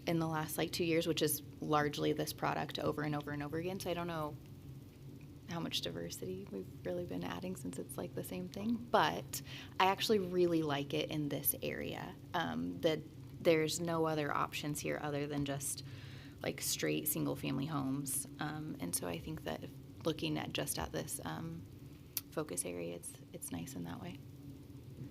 in the last 2 years, which is largely this product over and over and over again. So I don't know how much diversity we've really been adding since it's the same thing. But I actually really like it in this area. That there's no other options here other than just straight single family homes. And so I think that looking at just at this focus area, it's nice in that way.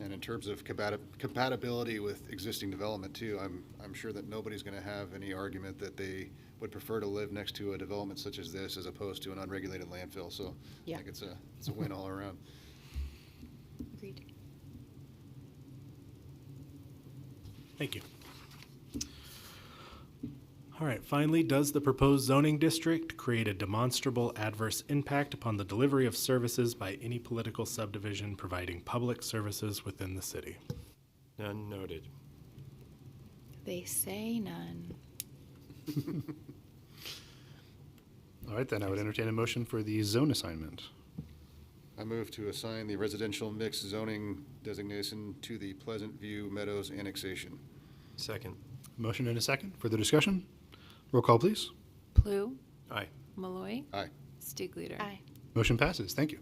And in terms of compatibility with existing development too, I'm sure that nobody's going to have any argument that they would prefer to live next to a development such as this as opposed to an unregulated landfill. So Yeah. I think it's a win all around. Agreed. Thank you. All right, finally, does the proposed zoning district create a demonstrable adverse impact upon the delivery of services by any political subdivision providing public services within the city? None noted. They say none. All right, then I would entertain a motion for the zone assignment. I move to assign the residential mixed zoning designation to the Pleasant View Meadows annexation. Second. Motion and a second. Further discussion? Roll call, please. Plue, Aye. Malloy, Aye. Stigleader. Aye. Motion passes. Thank you.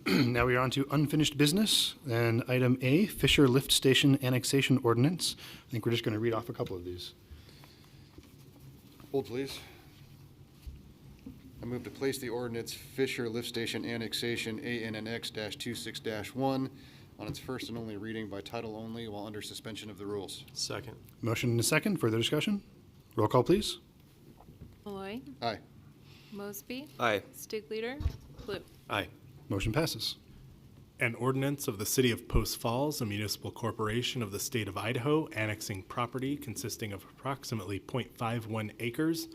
Now we are on to unfinished business. And item A, Fisher Lift Station Annexation Ordinance. I think we're just going to read off a couple of these. Hold, please. I move to place the ordinance Fisher Lift Station Annexation ANNX-26-1 on its first and only reading by title only while under suspension of the rules. Second. Motion and a second. Further discussion? Roll call, please. Malloy, Aye. Mosby, Aye. Stigleader, Plue. Aye. Motion passes. An ordinance of the City of Post Falls, a municipal corporation of the state of Idaho, annexing property consisting of approximately .51 acres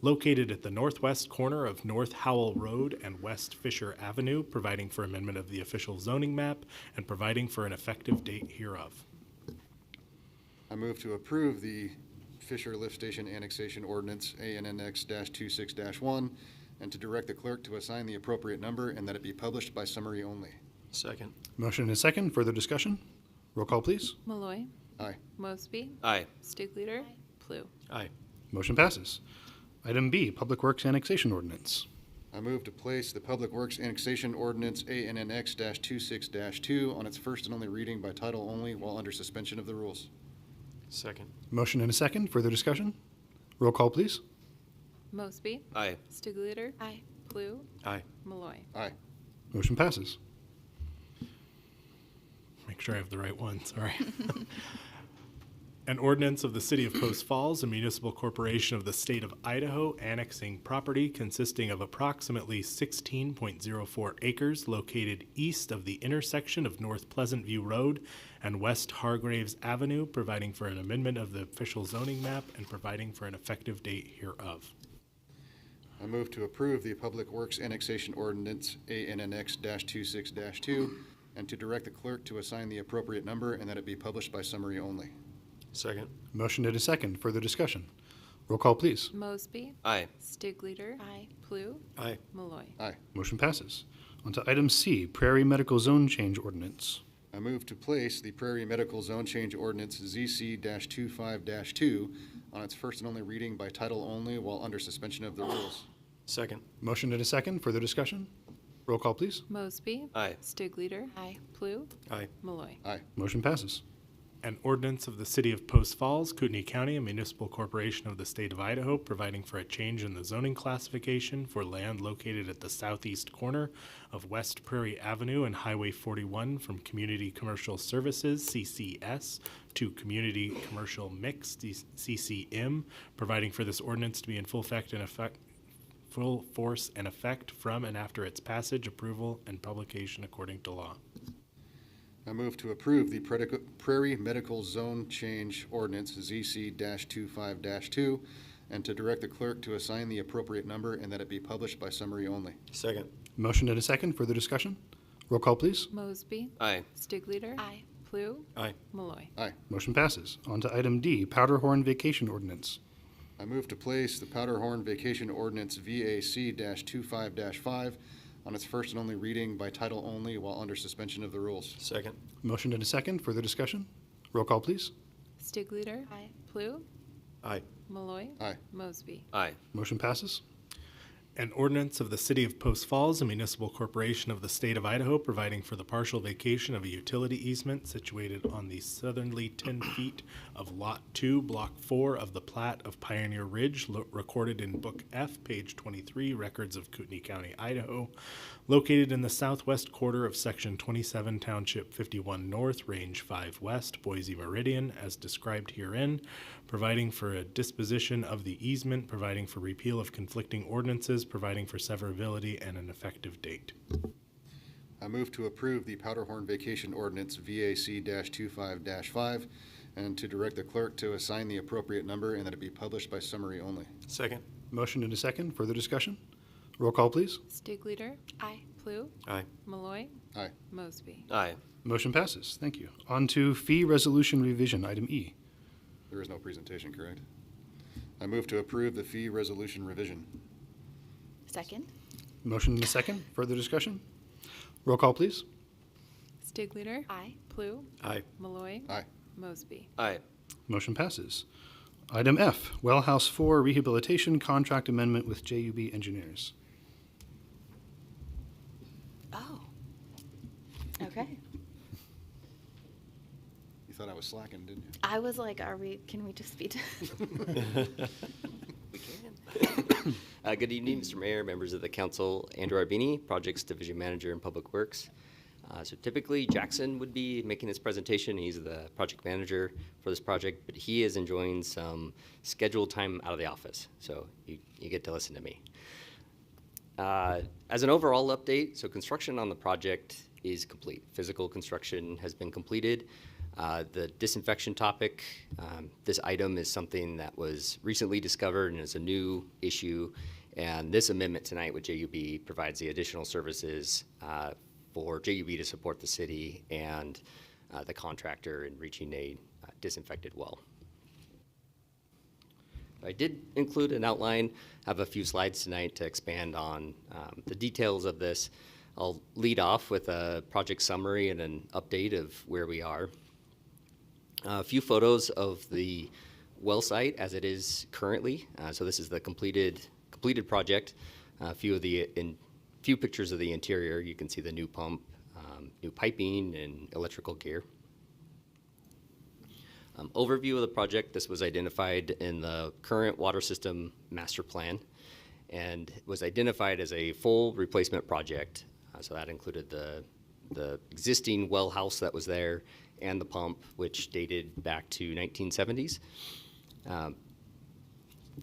located at the northwest corner of North Howell Road and West Fisher Avenue, providing for amendment of the official zoning map and providing for an effective date hereof. I move to approve the Fisher Lift Station Annexation Ordinance ANNX-26-1 and to direct the clerk to assign the appropriate number and that it be published by summary only. Second. Motion and a second. Further discussion? Roll call, please. Malloy. Aye. Mosby. Aye. Stigleader. Plue. Aye. Motion passes. Item B, Public Works Annexation Ordinance. I move to place the Public Works Annexation Ordinance ANNX-26-2 on its first and only reading by title only while under suspension of the rules. Second. Motion and a second. Further discussion? Roll call, please. Mosby. Aye. Stigleader. Aye. Plue. Aye. Malloy. Aye. Motion passes. Make sure I have the right one, sorry. An ordinance of the City of Post Falls, a municipal corporation of the state of Idaho, annexing property consisting of approximately 16.04 acres located east of the intersection of North Pleasant View Road and West Hargraves Avenue, providing for an amendment of the official zoning map and providing for an effective date hereof. I move to approve the Public Works Annexation Ordinance ANNX-26-2 and to direct the clerk to assign the appropriate number and that it be published by summary only. Second. Motion and a second. Further discussion? Roll call, please. Mosby. Aye. Stigleader. Aye. Plue. Aye. Malloy. Aye. Motion passes. On to item C, Prairie Medical Zone Change Ordinance. I move to place the Prairie Medical Zone Change Ordinance ZC-25-2 on its first and only reading by title only while under suspension of the rules. Second. Motion and a second. Further discussion? Roll call, please. Mosby. Aye. Stigleader. Aye. Plue. Aye. Malloy. Aye. Motion passes. An ordinance of the City of Post Falls, Kootenai County, a municipal corporation of the state of Idaho, providing for a change in the zoning classification for land located at the southeast corner of West Prairie Avenue and Highway 41 from Community Commercial Services, CCS, to Community Commercial Mix, CCM, providing for this ordinance to be in full force and effect from and after its passage, approval, and publication according to law. I move to approve the Prairie Medical Zone Change Ordinance ZC-25-2 and to direct the clerk to assign the appropriate number and that it be published by summary only. Second. Motion and a second. Further discussion? Roll call, please. Mosby. Aye. Stigleader. Aye. Plue. Aye. Malloy. Aye. Motion passes. On to item D, Powderhorn Vacation Ordinance. I move to place the Powderhorn Vacation Ordinance VAC-25-5 on its first and only reading by title only while under suspension of the rules. Second. Motion and a second. Further discussion? Roll call, please. Stigleader. Aye. Plue. Aye. Malloy. Aye. Mosby. Aye. Motion passes. An ordinance of the City of Post Falls, a municipal corporation of the state of Idaho, providing for the partial vacation of a utility easement situated on the southerly 10 feet of Lot 2, Block 4 of the plat of Pioneer Ridge, recorded in Book F, page 23, Records of Kootenai County, Idaho, located in the southwest quarter of Section 27, Township 51 North, Range 5 West, Boise Meridian, as described herein, providing for a disposition of the easement, providing for repeal of conflicting ordinances, providing for severability and an effective date. I move to approve the Powderhorn Vacation Ordinance VAC-25-5 and to direct the clerk to assign the appropriate number and that it be published by summary only. Second. Motion and a second. Further discussion? Roll call, please. Stigleader. Aye. Plue. Aye. Malloy. Aye. Mosby. Aye. Motion passes. Thank you. On to fee resolution revision, item E. There is no presentation, correct? I move to approve the fee resolution revision. Second. Motion and a second. Further discussion? Roll call, please. Stigleader. Aye. Plue. Aye. Malloy. Aye. Mosby. Aye. Motion passes. Item F, Well House 4 Rehabilitation Contract Amendment with JUB Engineers. Oh. Okay. You thought I was slacking, didn't you? I was like, can we just be done? We can. Good evening, Mr. Mayor, members of the council. Andrew Arbini, Projects Division Manager in Public Works. So typically Jackson would be making this presentation. He's the project manager for this project, but he is enjoying some scheduled time out of the office. So you get to listen to me. As an overall update, so construction on the project is complete. Physical construction has been completed. The disinfection topic, this item is something that was recently discovered and is a new issue. And this amendment tonight with JUB provides the additional services for JUB to support the city and the contractor in reaching a disinfected well. I did include an outline. I have a few slides tonight to expand on the details of this. I'll lead off with a project summary and an update of where we are. A few photos of the well site as it is currently. So this is the completed project. A few pictures of the interior. You can see the new pump, new piping, and electrical gear. Overview of the project. This was identified in the current water system master plan and was identified as a full replacement project. So that included the existing well house that was there and the pump, which dated back to 1970s.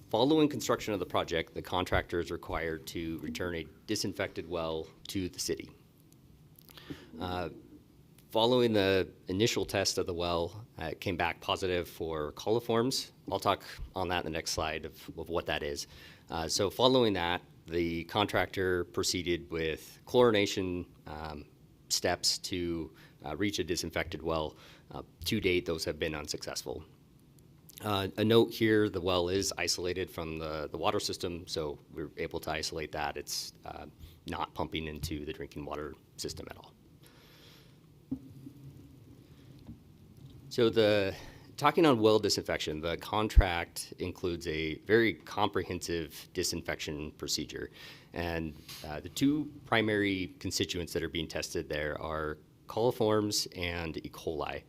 Following construction of the project, the contractor is required to return a disinfected well to the city. Following the initial test of the well, it came back positive for coliforms. I'll talk on that in the next slide of what that is. So following that, the contractor proceeded with chlorination steps to reach a disinfected well. To date, those have been unsuccessful. A note here, the well is isolated from the water system, so we're able to isolate that. It's not pumping into the drinking water system at all. So talking on well disinfection, the contract includes a very comprehensive disinfection procedure. And the two primary constituents that are being tested there are coliforms and E. coli.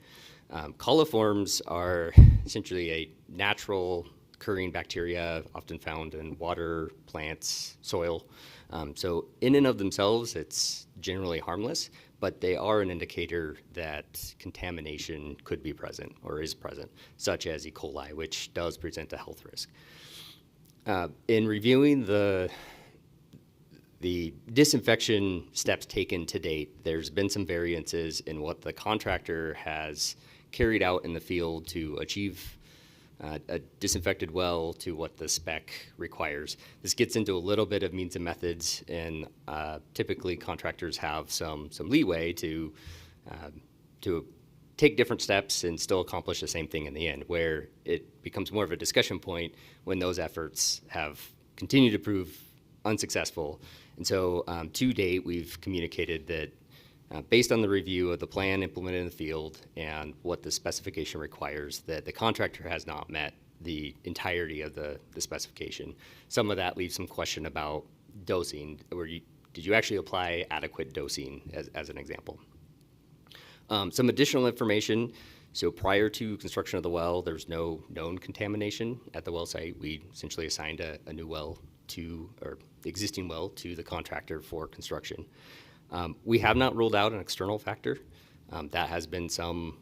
Coliforms are essentially a natural occurring bacteria often found in water, plants, soil. So in and of themselves, it's generally harmless, but they are an indicator that contamination could be present or is present, such as E. coli, which does present a health risk. In reviewing the disinfection steps taken to date, there's been some variances in what the contractor has carried out in the field to achieve a disinfected well to what the spec requires. This gets into a little bit of means and methods, and typically contractors have some leeway to take different steps and still accomplish the same thing in the end, where it becomes more of a discussion point when those efforts have continued to prove unsuccessful. And so to date, we've communicated that based on the review of the plan implemented in the field and what the specification requires, that the contractor has not met the entirety of the specification. Some of that leaves some question about dosing. Did you actually apply adequate dosing, as an example? Some additional information. So prior to construction of the well, there's no known contamination at the well site. We essentially assigned a new well or existing well to the contractor for construction. We have not ruled out an external factor. That has been some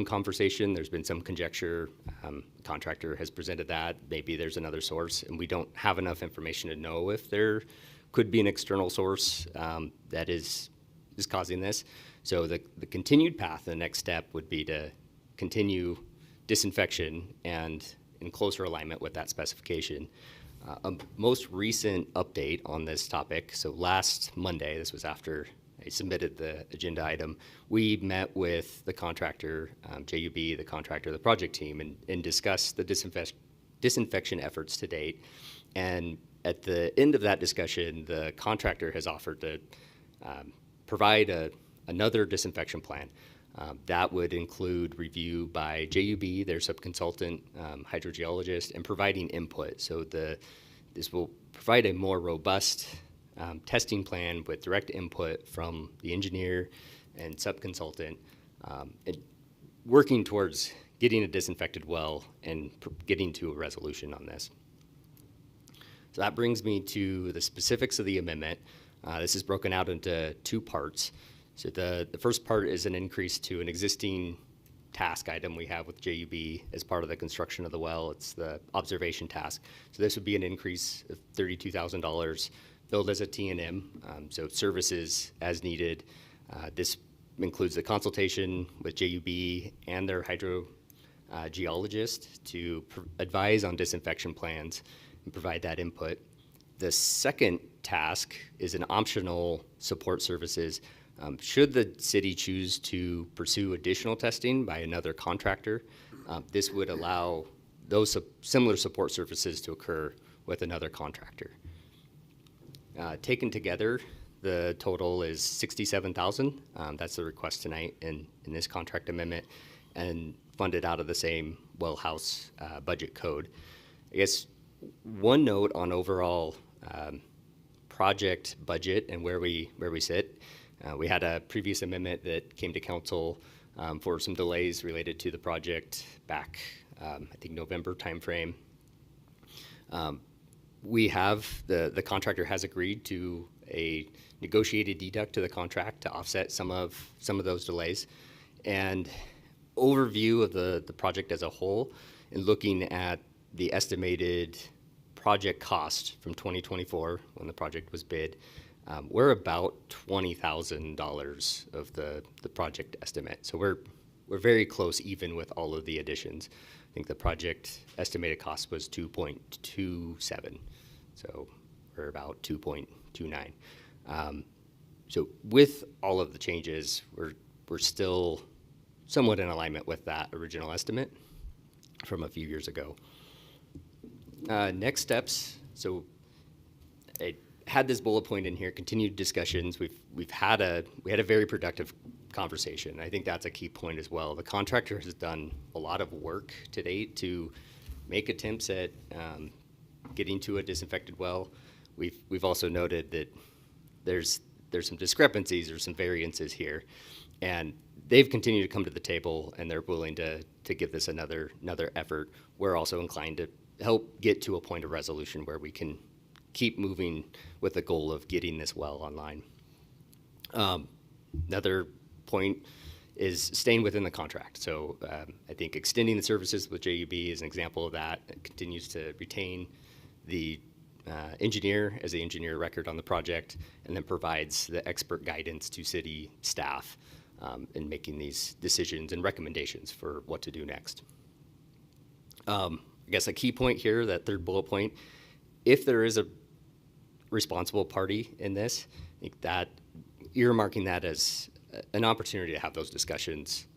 conversation. There's been some conjecture. Contractor has presented that. Maybe there's another source, and we don't have enough information to know if there could be an external source that is causing this. So the continued path, the next step would be to continue disinfection and in closer alignment with that specification. A most recent update on this topic, so last Monday, this was after I submitted the agenda item, we met with the contractor, JUB, the contractor, the project team, and discussed the disinfection efforts to date. And at the end of that discussion, the contractor has offered to provide another disinfection plan. That would include review by JUB, their subconsultant hydrogeologist, and providing input. So this will provide a more robust testing plan with direct input from the engineer and subconsultant, and working towards getting a disinfected well and getting to a resolution on this. So that brings me to the specifics of the amendment. This is broken out into two parts. So the first part is an increase to an existing task item we have with JUB as part of the construction of the well. It's the observation task. So this would be an increase of $32,000 billed as a T&M, so services as needed. This includes the consultation with JUB and their hydrogeologist to advise on disinfection plans and provide that input. The second task is an optional support services. Should the city choose to pursue additional testing by another contractor, this would allow those similar support services to occur with another contractor. Taken together, the total is $67,000. That's the request tonight in this contract amendment, and funded out of the same well house budget code. I guess one note on overall project budget and where we sit. We had a previous amendment that came to council for some delays related to the project back, I think, November timeframe. We have, the contractor has agreed to a negotiated deduct to the contract to offset some of those delays. And overview of the project as a whole, and looking at the estimated project cost from 2024 when the project was bid, we're about $20,000 of the project estimate. So we're very close even with all of the additions. I think the project estimated cost was 2.27. So we're about 2.29. So with all of the changes, we're still somewhat in alignment with that original estimate from a few years ago. Next steps. So I had this bullet point in here, continued discussions. We had a very productive conversation. I think that's a key point as well. The contractor has done a lot of work to date to make attempts at getting to a disinfected well. We've also noted that there's some discrepancies or some variances here, and they've continued to come to the table, and they're willing to give this another effort. We're also inclined to help get to a point of resolution where we can keep moving with the goal of getting this well online. Another point is staying within the contract. So I think extending the services with JUB is an example of that. It continues to retain the engineer as the engineer record on the project, and then provides the expert guidance to city staff in making these decisions and recommendations for what to do next. I guess a key point here, that third bullet point, if there is a responsible party in this, I think that earmarking that as an opportunity to have those discussions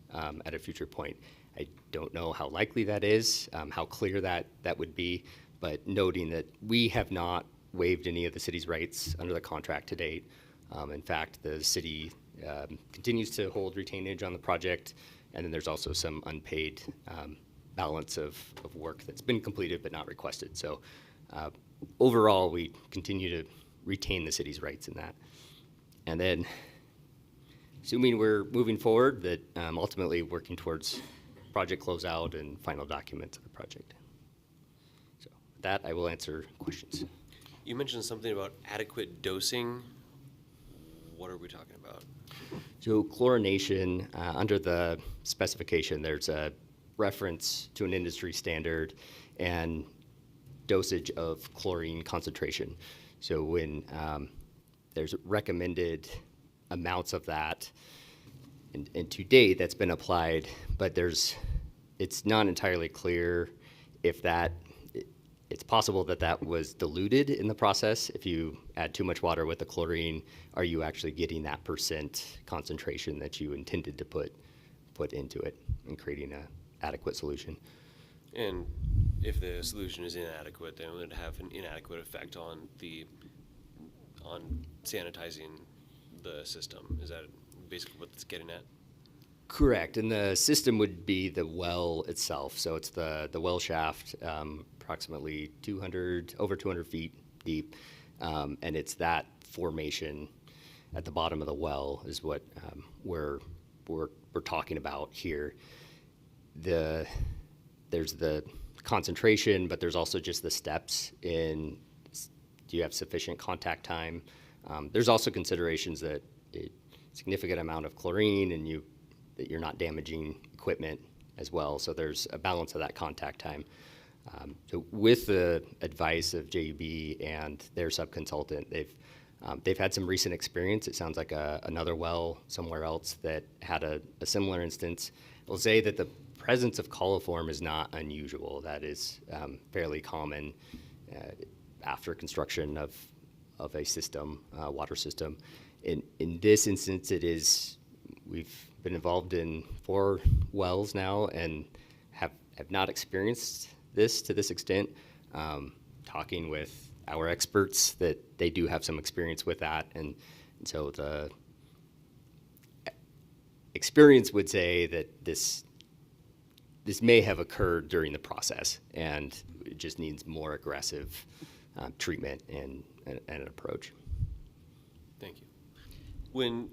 at a future point. I don't know how likely that is, how clear that would be, but noting that we have not waived any of the city's rights under the contract to date. In fact, the city continues to hold retainage on the project, and then there's also some unpaid balance of work that's been completed but not requested. So overall, we continue to retain the city's rights in that. And then, assuming we're moving forward, that ultimately working towards project closeout and final documents of the project. So with that, I will answer questions. You mentioned something about adequate dosing. What are we talking about? So chlorination, under the specification, there's a reference to an industry standard and dosage of chlorine concentration. So when there's recommended amounts of that, and to date that's been applied, but it's not entirely clear if it's possible that was diluted in the process. If you add too much water with the chlorine, are you actually getting that percent concentration that you intended to put into it and creating an adequate solution? And if the solution is inadequate, then it would have an inadequate effect on sanitizing the system. Is that basically what it's getting at? Correct, and the system would be the well itself. So it's the well shaft, approximately over 200 feet deep, and it's that formation at the bottom of the well is what we're talking about here. There's the concentration, but there's also just the steps in, do you have sufficient contact time? There's also considerations that a significant amount of chlorine and that you're not damaging equipment as well. So there's a balance of that contact time. So with the advice of JUB and their subconsultant, they've They've had some recent experience. It sounds like another well somewhere else that had a similar instance. I'll say that the presence of coliform is not unusual. That is fairly common after construction of a system, water system. In this instance, we've been involved in 4 wells now and have not experienced this to this extent. Talking with our experts, that they do have some experience with that, and so the experience would say that this may have occurred during the process, and it just needs more aggressive treatment and an approach. Thank you.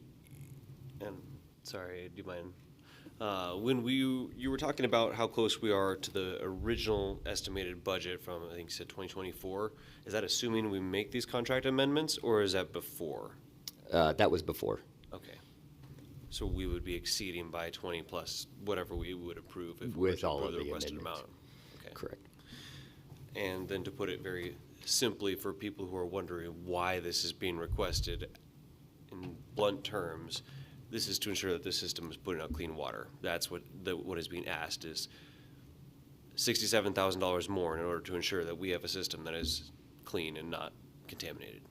Sorry, do you mind? When you were talking about how close we are to the original estimated budget from, I think you said 2024, is that assuming we make these contract amendments, or is that before? That was before. Okay. So we would be exceeding by 20 plus whatever we would approve if we were With to all approve of the the requested amendments. amount. Okay. Correct. And then to put it very simply for people who are wondering why this is being requested, in blunt terms, this is to ensure that the system is putting out clean water. That's what is being asked is $67,000 more in order to ensure that we have a system that is clean and not contaminated.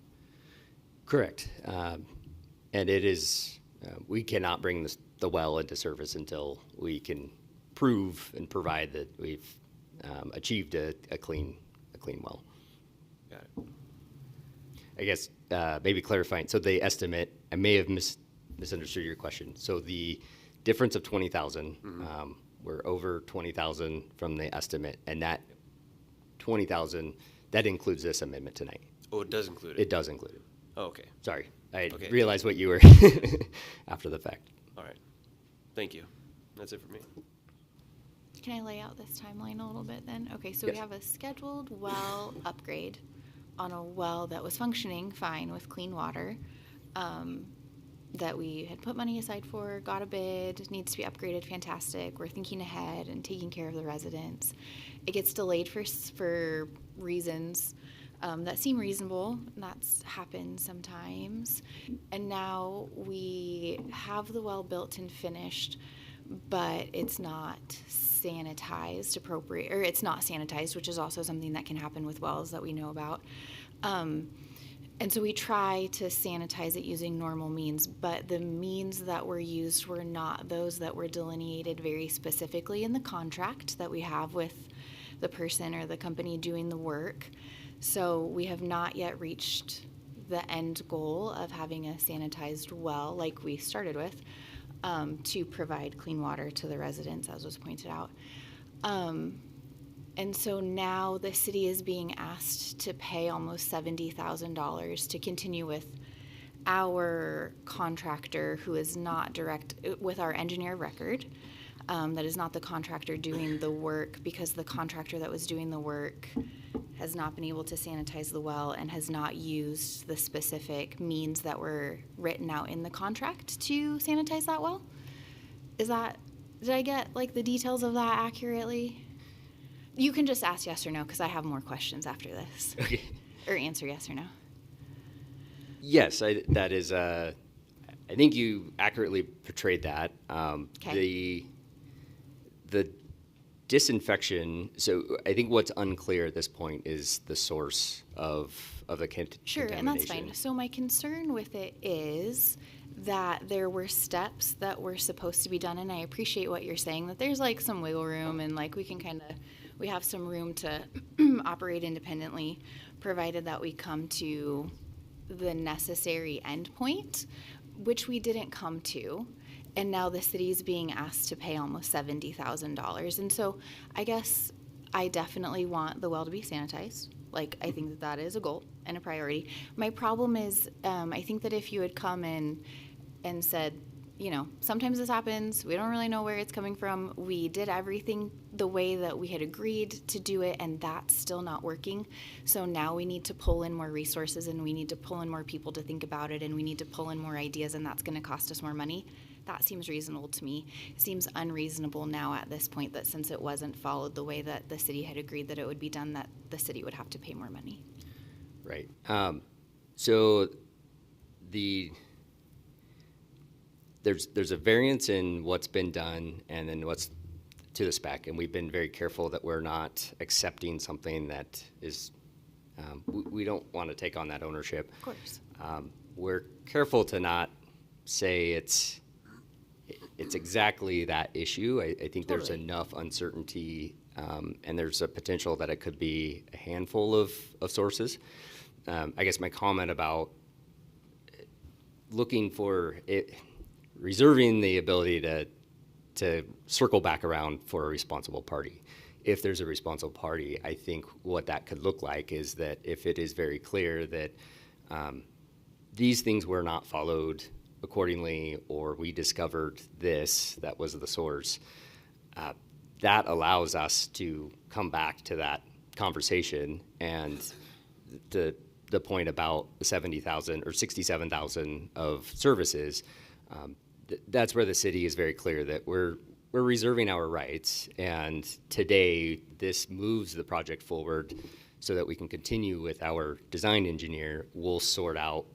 Correct. And it is, we cannot bring the well into service until we can prove and provide that we've achieved a clean well. Got it. I guess maybe clarifying, so the estimate, I may have misunderstood your question. So the difference of 20,000, we're over 20,000 from the estimate, and that 20,000, that includes this amendment tonight. Oh, it does include it? It does include it. Oh, okay. Sorry, I Okay. realized what you were after the fact. All right. Thank you. That's it for me. Can I lay out this timeline a little bit then? Okay, so we Yes. have a scheduled well upgrade on a well that was functioning fine with clean water, that we had put money aside for, got a bid, needs to be upgraded, fantastic. We're thinking ahead and taking care of the residents. It gets delayed for reasons that seem reasonable, and that's happened sometimes. And now we have the well built and finished, but it's not sanitized appropriate, or it's not sanitized, which is also something that can happen with wells that we know about. And so we try to sanitize it using normal means, but the means that were used were not those that were delineated very specifically in the contract that we have with the person or the company doing the work. So we have not yet reached the end goal of having a sanitized well like we started with, to provide clean water to the residents, as was pointed out. And so now the city is being asked to pay almost $70,000 to continue with our contractor, who is not direct, with our engineer of record. That is not the contractor doing the work, because the contractor that was doing the work has not been able to sanitize the well and has not used the specific means that were written out in the contract to sanitize that well. Did I get like the details of that accurately? You can just ask yes or no, because I have more questions after this. Okay. Or answer yes or no. Yes, that is, I think you accurately portrayed that. Okay. The disinfection, so I think what's unclear at this point is the source of the Sure, contamination. and that's fine. So my concern with it is that there were steps that were supposed to be done, and I appreciate what you're saying, that there's like some wiggle room and like we have some room to operate independently, provided that we come to the necessary endpoint, which we didn't come to. And now the city's being asked to pay almost $70,000. And so I guess I definitely want the well to be sanitized. Like, I think that is a goal and a priority. My problem is, I think that if you had come in and said, you know, sometimes this happens, we don't really know where it's coming from, we did everything the way that we had agreed to do it, and that's still not working. So now we need to pull in more resources, and we need to pull in more people to think about it, and we need to pull in more ideas, and that's going to cost us more money. That seems reasonable to me. It seems unreasonable now at this point that since it wasn't followed the way that the city had agreed that it would be done, that the city would have to pay more money. Right. So there's a variance in what's been done and then what's to the spec, and we've been very careful that we're not accepting something that is, we don't want to take on that ownership. Of course. We're careful to not say it's exactly that issue. I think there's Totally. enough uncertainty, and there's a potential that it could be a handful of sources. I guess my comment about looking for it, reserving the ability to circle back around for a responsible party. If there's a responsible party, I think what that could look like is that if it is very clear that these things were not followed accordingly, or we discovered this, that was the source, that allows us to come back to that conversation. And the point about the 70,000 or 67,000 of services, that's where the city is very clear that we're reserving our rights. And today, this moves the project forward so that we can continue with our design engineer. We'll sort out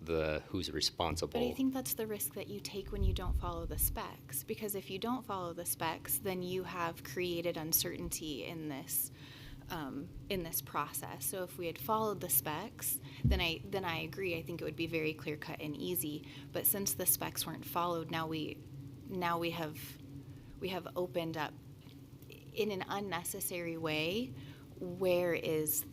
who's responsible. But I think that's the risk that you take when you don't follow the specs, because if you don't follow the specs, then you have created uncertainty in this process. So if we had followed the specs, then I agree. I think it would be very clear cut and easy. But since the specs weren't followed, now we have opened up in an unnecessary way. Where is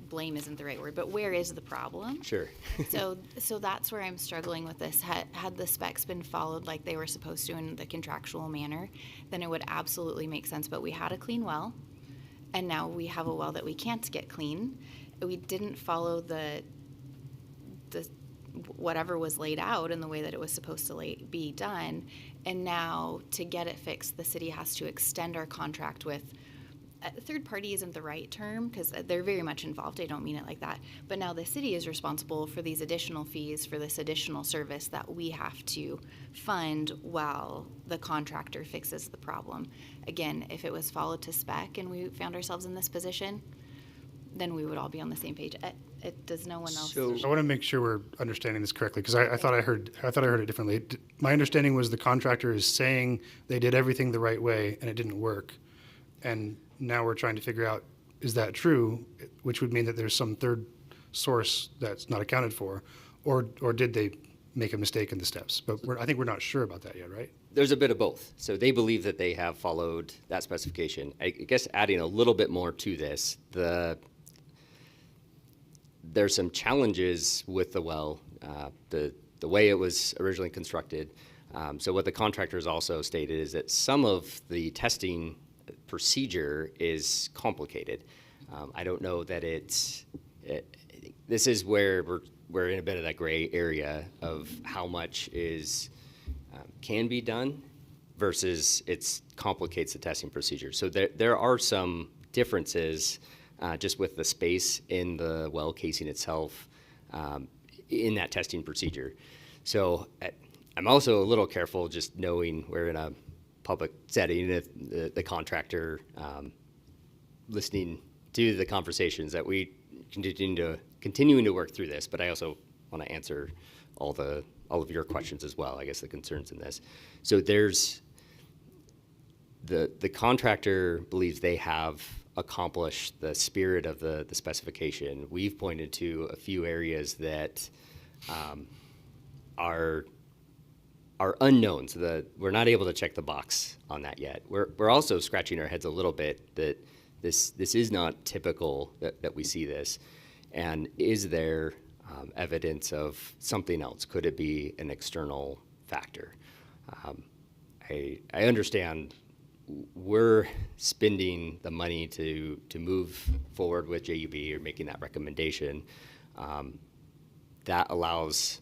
blame isn't the right word, but where is the problem? Sure. So that's where I'm struggling with this. Had the specs been followed like they were supposed to in the contractual manner, then it would absolutely make sense. But we had a clean well, and now we have a well that we can't get clean. We didn't follow the whatever was laid out in the way that it was supposed to be done. And now to get it fixed, the city has to extend our contract with third party isn't the right term because they're very much involved. I don't mean it like that. But now the city is responsible for these additional fees for this additional service that we have to fund while the contractor fixes the problem. Again, if it was followed to spec and we found ourselves in this position, then we would all be on the same page. Does no one else? So- I want to make sure we're understanding this correctly, because I thought I heard it differently. My understanding was the contractor is saying they did everything the right way and it didn't work. And now we're trying to figure out, is that true? Which would mean that there's some third source that's not accounted for, or did they make a mistake in the steps? But I think we're not sure about that yet, right? There's a bit of both. So they believe that they have followed that specification. I guess adding a little bit more to this, there's some challenges with the well, the way it was originally constructed. So what the contractors also stated is that some of the testing procedure is complicated. I don't know that this is where we're in a bit of that gray area of how much can be done versus it complicates the testing procedure. So there are some differences just with the space in the well casing itself in that testing procedure. So I'm also a little careful just knowing we're in a public setting, the contractor listening to the conversations that we continuing to work through this, but I also want to answer all of your questions as well, I guess the concerns in this. So there's the contractor believes they have accomplished the spirit of the specification. We've pointed to a few areas that are unknowns. We're not able to check the box on that yet. We're also scratching our heads a little bit that this is not typical that we see this. And is there evidence of something else? Could it be an external factor? I understand we're spending the money to move forward with JUB or making that recommendation. That allows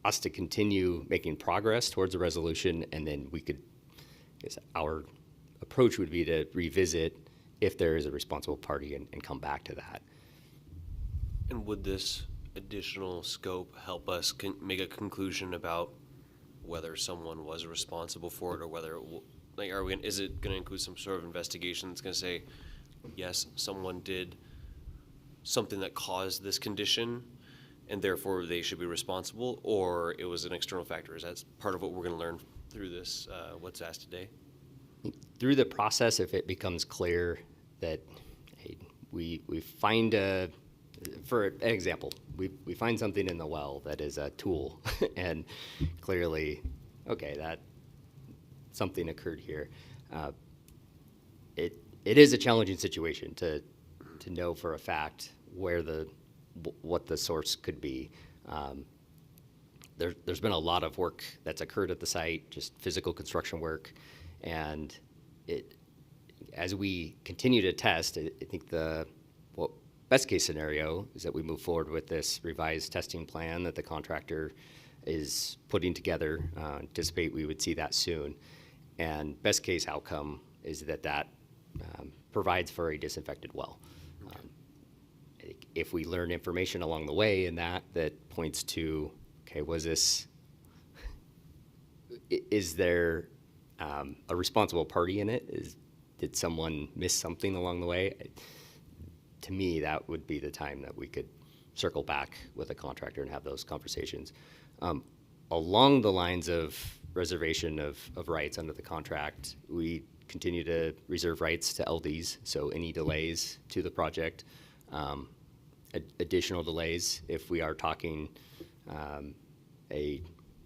us to continue making progress towards a resolution, and then I guess our approach would be to revisit if there is a responsible party and come back to that. And would this additional scope help us make a conclusion about whether someone was responsible for it, or whether is it going to include some sort of investigation that's going to say, yes, someone did something that caused this condition, and therefore they should be responsible, or it was an external factor? Is that part of what we're going to learn through this, what's asked today? Through the process, if it becomes clear that, hey, we find for an example, we find something in the well that is a tool, and clearly, okay, that something occurred here. It is a challenging situation to know for a fact what the source could be. There's been a lot of work that's occurred at the site, just physical construction work, and as we continue to test, I think best case scenario is that we move forward with this revised testing plan that the contractor is putting together. Anticipate we would see that soon, and best case outcome is that provides for a disinfected well. If we learn information along the way in that points to, okay, is there a responsible party in it? Did someone miss something along the way? To me, that would be the time that we could circle back with a contractor and have those conversations. Along the lines of reservation of rights under the contract, we continue to reserve rights to LDs, so any delays to the project, additional delays, if we are talking a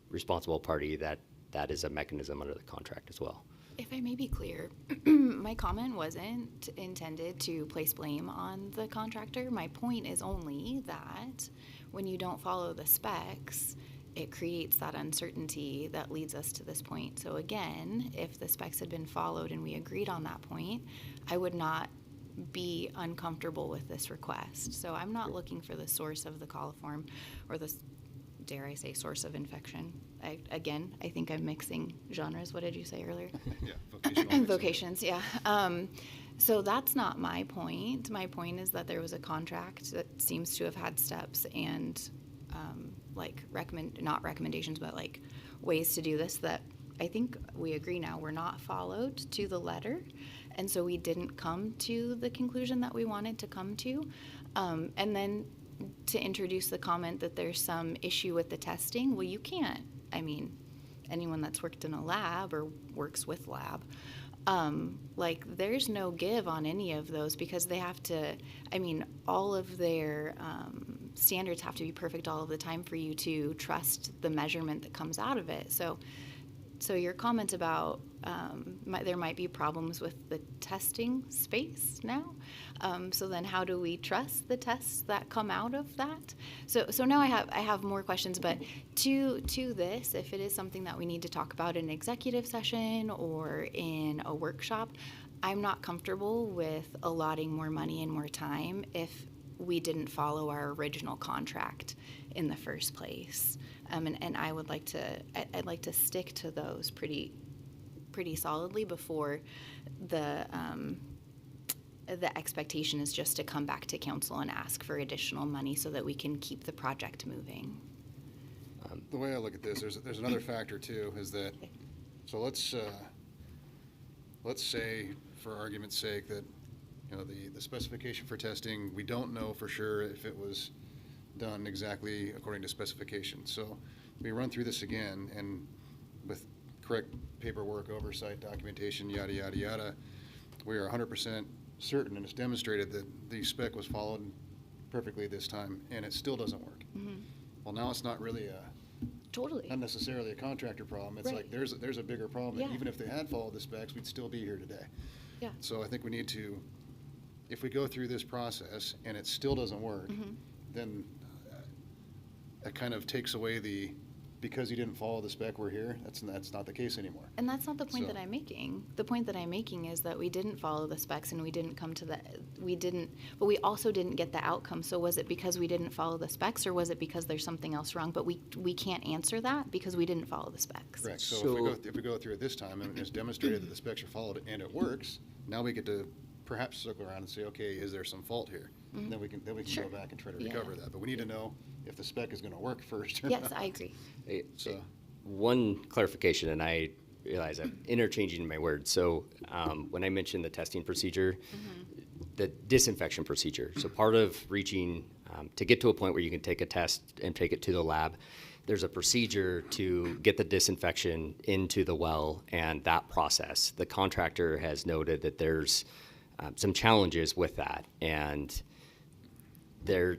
responsible party, that is a mechanism under the contract as well. If I may be clear, my comment wasn't intended to place blame on the contractor. My point is only that when you don't follow the specs, it creates that uncertainty that leads us to this point. So again, if the specs had been followed and we agreed on that point, I would not be uncomfortable with this request. So I'm not looking for the source of the coliform or the, dare I say, source of infection. I think I'm mixing genres. What did you say earlier? Yeah, vocational. Vocations, yeah. So that's not my point. My point is that there was a contract that seems to have had steps and not recommendations, but like ways to do this that I think we agree now were not followed to the letter. And so we didn't come to the conclusion that we wanted to come to. And then to introduce the comment that there's some issue with the testing, well, you can't. I mean, anyone that's worked in a lab or works with lab, there's no give on any of those because they have to, all of their standards have to be perfect all of the time for you to trust the measurement that comes out of it. So your comment about there might be problems with the testing space now. So then how do we trust the tests that come out of that? So now I have more questions, but to this, if it is something that we need to talk about in executive session or in a workshop, I'm not comfortable with allotting more money and more time if we didn't follow our original contract in the first place. And I would like I'd like to stick to those pretty solidly before the expectation is just to come back to council and ask for additional money so that we can keep the project moving. The way I look at this, there's another factor too, is that, so let's say, for argument's sake, that the specification for testing, we don't know for sure if it was done exactly according to specification. So we run through this again, and with correct paperwork, oversight, documentation, yada, yada, yada, we are 100% certain, and it's demonstrated that the spec was followed perfectly this time, and it still doesn't work. Mm-hmm. Well, now it's not really not necessarily a contractor problem. It's like there's a bigger problem. Yeah. That even if they had followed the specs, we'd still be here today. Yeah. So I think we need to, if we go through this process and it still doesn't work, Mm-hmm. then that kind of takes away because you didn't follow the spec, we're here. That's not the case anymore. And that's not the point So- that I'm making. The point that I'm making is that we didn't follow the specs and we didn't come to but we also didn't get the outcome. So was it because we didn't follow the specs or was it because there's something else wrong? But we can't answer that because we didn't follow the specs. Correct. So if we go through it this time and it's demonstrated that the specs are followed and it works, now we get to perhaps circle around and say, okay, is there some fault here? Mm-hmm. Then we can Sure. go back and try to Yeah. recover that. But we need to know if the spec is going to work first or Yes, not. I agree. So One clarification, and I realize I'm interchanging my words. So when I mentioned the testing procedure, the disinfection procedure. So part of reaching To get to a point where you can take a test and take it to the lab, there's a procedure to get the disinfection into the well and that process. The contractor has noted that there's some challenges with that, and there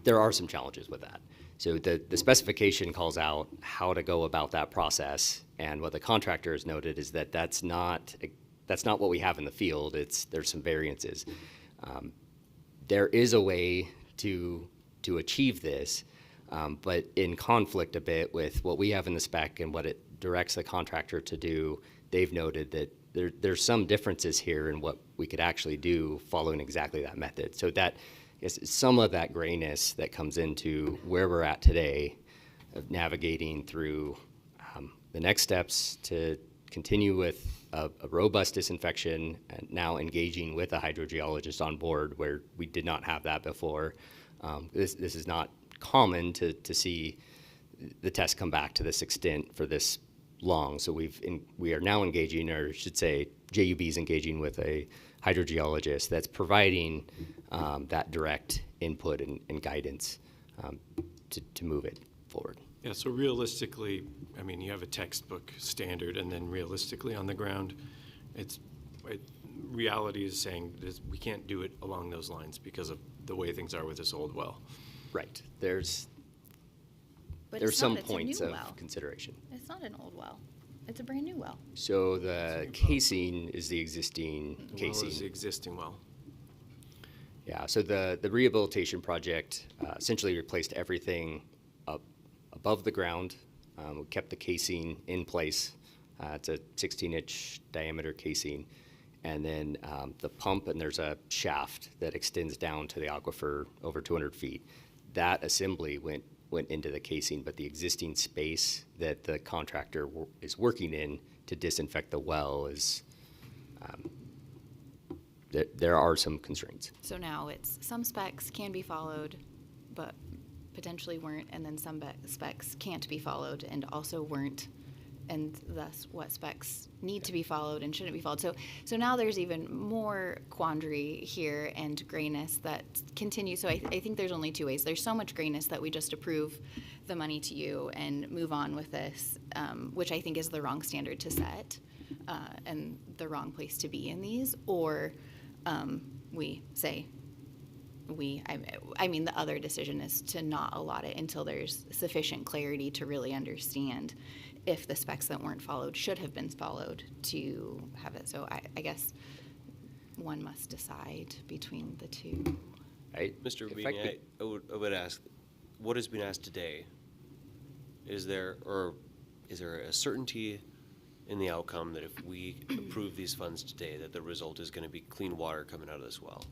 are some challenges with that. So the specification calls out how to go about that process, and what the contractor has noted is that that's not what we have in the field. There's some variances. There is a way to achieve this, but in conflict a bit with what we have in the spec and what it directs the contractor to do. They've noted that there's some differences here in what we could actually do following exactly that method. So that is some of that grayness that comes into where we're at today of navigating through the next steps to continue with a robust disinfection, and now engaging with a hydrogeologist on board where we did not have that before. This is not common to see the test come back to this extent for this long. So we are now engaging, or I should say JUB is engaging with a hydrogeologist that's providing that direct input and guidance to move it forward. Yeah, so realistically, I mean, you have a textbook standard, and then realistically on the ground, reality is saying we can't do it along those lines because of the way things are with this old well. Right. There's But it's some not, it's a points new of well. consideration. It's not an old well. It's a brand new well. So the casing is the existing The well casing. is the existing well. Yeah, so the rehabilitation project essentially replaced everything up above the ground. We kept the casing in place. It's a 16-inch diameter casing. And then the pump, and there's a shaft that extends down to the aquifer over 200 feet. That assembly went into the casing, but the existing space that the contractor is working in to disinfect the well is, there are some constraints. So now it's some specs can be followed, but potentially weren't, and then some specs can't be followed and also weren't, and thus what specs need to be followed and shouldn't be followed. So now there's even more quandary here and grayness that continues. So I think there's only two ways. There's so much grayness that we just approve the money to you and move on with this, which I think is the wrong standard to set and the wrong place to be in these, or we say, I mean, the other decision is to not allot it until there's sufficient clarity to really understand if the specs that weren't followed should have been followed to have it. So I guess one must decide between the two. Mr. If I Beanie, I would ask, what has been asked today? Is there a certainty in the outcome that if we approve these funds today, that the result is going to be clean water coming out of this well?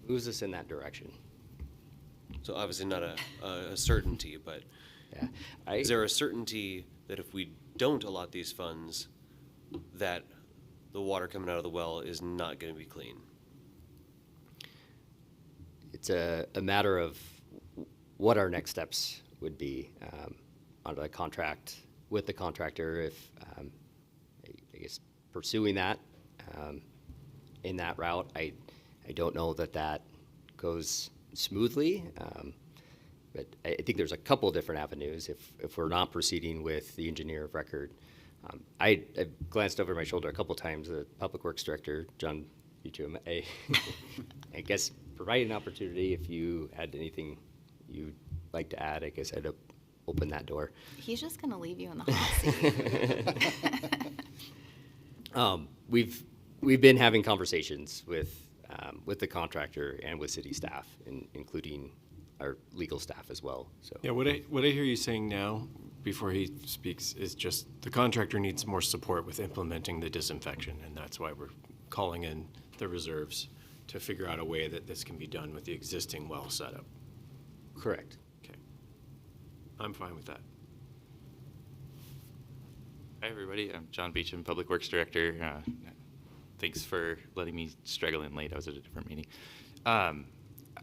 Moves us in that direction. So obviously not a certainty, but Yeah, is there a certainty that if we don't allot these funds, that the water coming out of the well is not going to be clean? It's a matter of what our next steps would be on the contract with the contractor. If I guess pursuing that in that route, I don't know that goes smoothly. But I think there's a couple different avenues if we're not proceeding with the engineer of record. I've glanced over my shoulder a couple times. The Public Works Director, John Beecham, I guess provide an opportunity if you had anything you'd like to add. I guess I'd open that door. He's just going to leave you in the hot seat. We've been having conversations with the contractor and with city staff, including our legal staff as well. So Yeah, what I hear you saying now, before he speaks, is just the contractor needs more support with implementing the disinfection, and that's why we're calling in the reserves to figure out a way that this can be done with the existing well setup. correct. Okay. I'm fine with that. Hi, everybody. I'm John Beecham, Public Works Director. Thanks for letting me straggle in late. I was at a different meeting.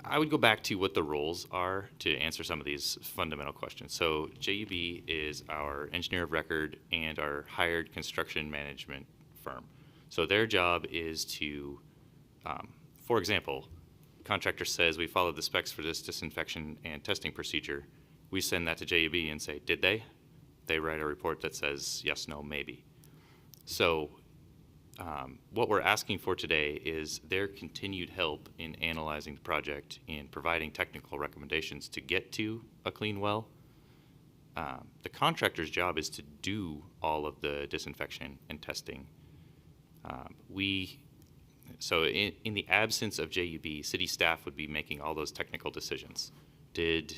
I would go back to what the roles are to answer some of these fundamental questions. So JUB is our engineer of record and our hired construction management firm. So their job is to, for example, contractor says we followed the specs for this disinfection and testing procedure. We send that to JUB and say, did they? They write a report that says yes, no, maybe. So what we're asking for today is their continued help in analyzing the project, in providing technical recommendations to get to a clean well. The contractor's job is to do all of the disinfection and testing. So in the absence of JUB, city staff would be making all those technical decisions. Did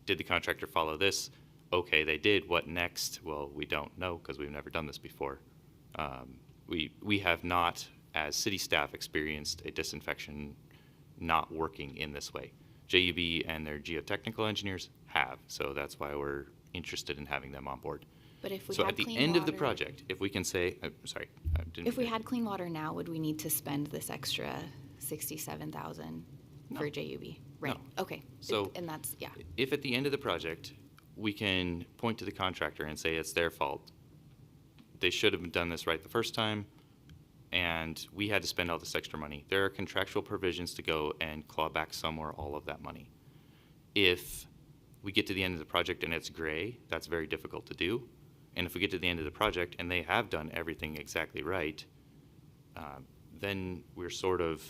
the contractor follow this? Okay, they did. What next? Well, we don't know because we've never done this before. We have not, as city staff, experienced a disinfection not working in this way. JUB and their geotechnical engineers have, so that's why we're interested in having them on board. But if we So had at the clean end of the water- project, if we can say, sorry, I didn't If we mean to- had clean water now, would we need to spend this extra 67,000 for JUB? Right, okay. So- And that's, yeah. If at the end of the project, we can point to the contractor and say it's their fault, they should have done this right the first time, and we had to spend all this extra money. There are contractual provisions to go and claw back some or all of that money. If we get to the end of the project and it's gray, that's very difficult to do. And if we get to the end of the project and they have done everything exactly right, then we're sort of,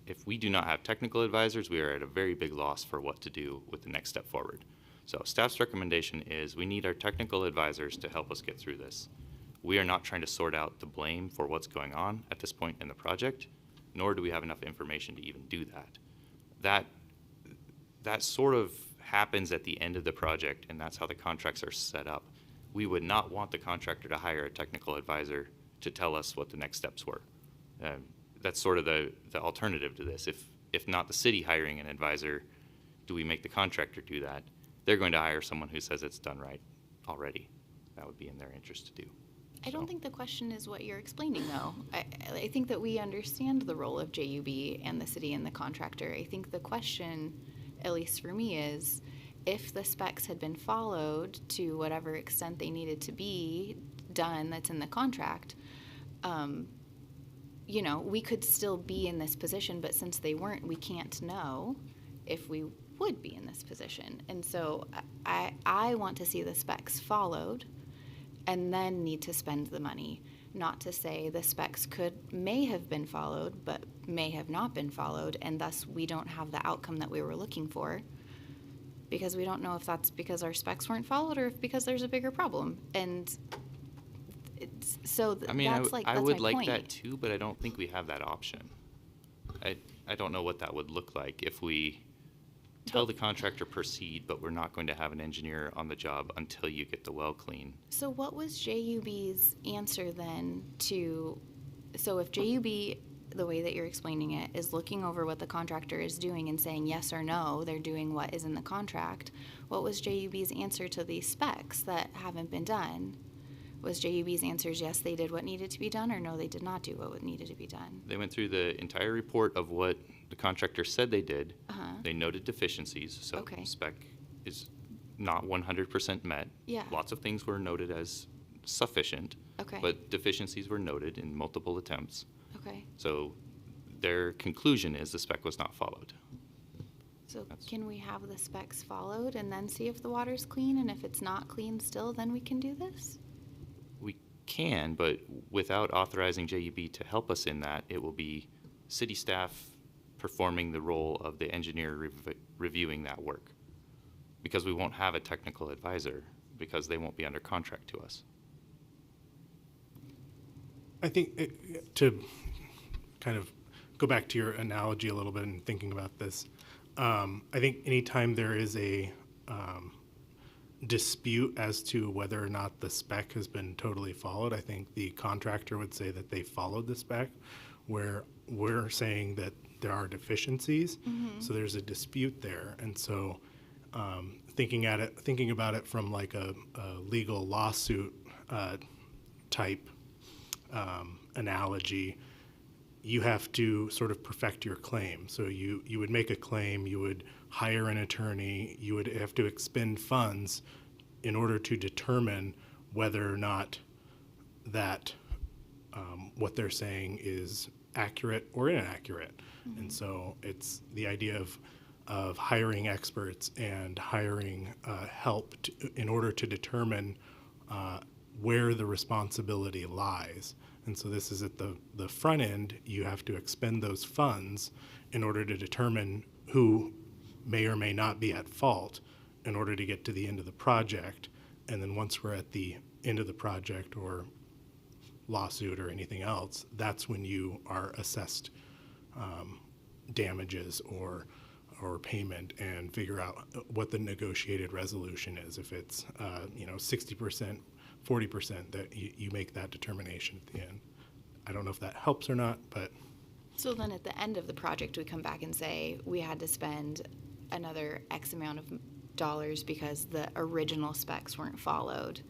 if we do not have technical advisors, we are at a very big loss for what to do with the next step forward. So staff's recommendation is we need our technical advisors to help us get through this. We are not trying to sort out the blame for what's going on at this point in the project, nor do we have enough information to even do that. That sort of happens at the end of the project, and that's how the contracts are set up. We would not want the contractor to hire a technical advisor to tell us what the next steps were. That's sort of the alternative to this. If not the city hiring an advisor, do we make the contractor do that? They're going to hire someone who says it's done right already. That would be in their interest to do. I don't think the question is what you're explaining, though. I think that we understand the role of JUB and the city and the contractor. I think the question, at least for me, is if the specs had been followed to whatever extent they needed to be done that's in the contract, you know, we could still be in this position, but since they weren't, we can't know if we would be in this position. And so I want to see the specs followed and then need to spend the money, not to say the specs may have been followed, but may have not been followed, and thus we don't have the outcome that we were looking for, because we don't know if that's because our specs weren't followed or if because there's a bigger problem. And I mean, that's like, I that's would my like point. that too, but I don't think we have that option. I don't know what that would look like if we tell the contractor proceed, but we're not going to have an engineer on the job until you get the well clean. So what was JUB's answer then to, so if JUB, the way that you're explaining it, is looking over what the contractor is doing and saying yes or no, they're doing what is in the contract, what was JUB's answer to these specs that haven't been done? Was JUB's answers yes, they did what needed to be done, or no, they did not do what needed to be done? They went through the entire report of what the contractor said they did. They noted deficiencies, so Okay. spec is not 100% met. Yeah. Lots of things were noted as sufficient, Okay. but deficiencies were noted in multiple attempts. Okay, So their conclusion is the spec was not followed. so can we have the specs followed and then see if the water's clean, and if it's not clean still, then we can do this? We can, but without authorizing JUB to help us in that, it will be city staff performing the role of the engineer reviewing that work. Because we won't have a technical advisor, because they won't be under contract to us. I think to kind of go back to your analogy a little bit and thinking about this, I think anytime there is a dispute as to whether or not the spec has been totally followed, I think the contractor would say that they followed the spec, where we're saying that there are deficiencies. So there's a dispute there, and so thinking about it from like a legal lawsuit type analogy, you have to sort of perfect your claim. So you would make a claim, you would hire an attorney, you would have to expend funds in order to determine whether or not that what they're saying is accurate or inaccurate. And so it's the idea of hiring experts and hiring help in order to determine where the responsibility lies. And so this is at the front end, you have to expend those funds in order to determine who may or may not be at fault in order to get to the end of the project. And then once we're at the end of the project or lawsuit or anything else, that's when you are assessed damages or payment and figure out what the negotiated resolution is. If it's 60%, 40%, that you make that determination at the end. I don't know if that helps or not, but. So then at the end of the project, we come back and say, we had to spend another X amount of dollars because the original specs weren't followed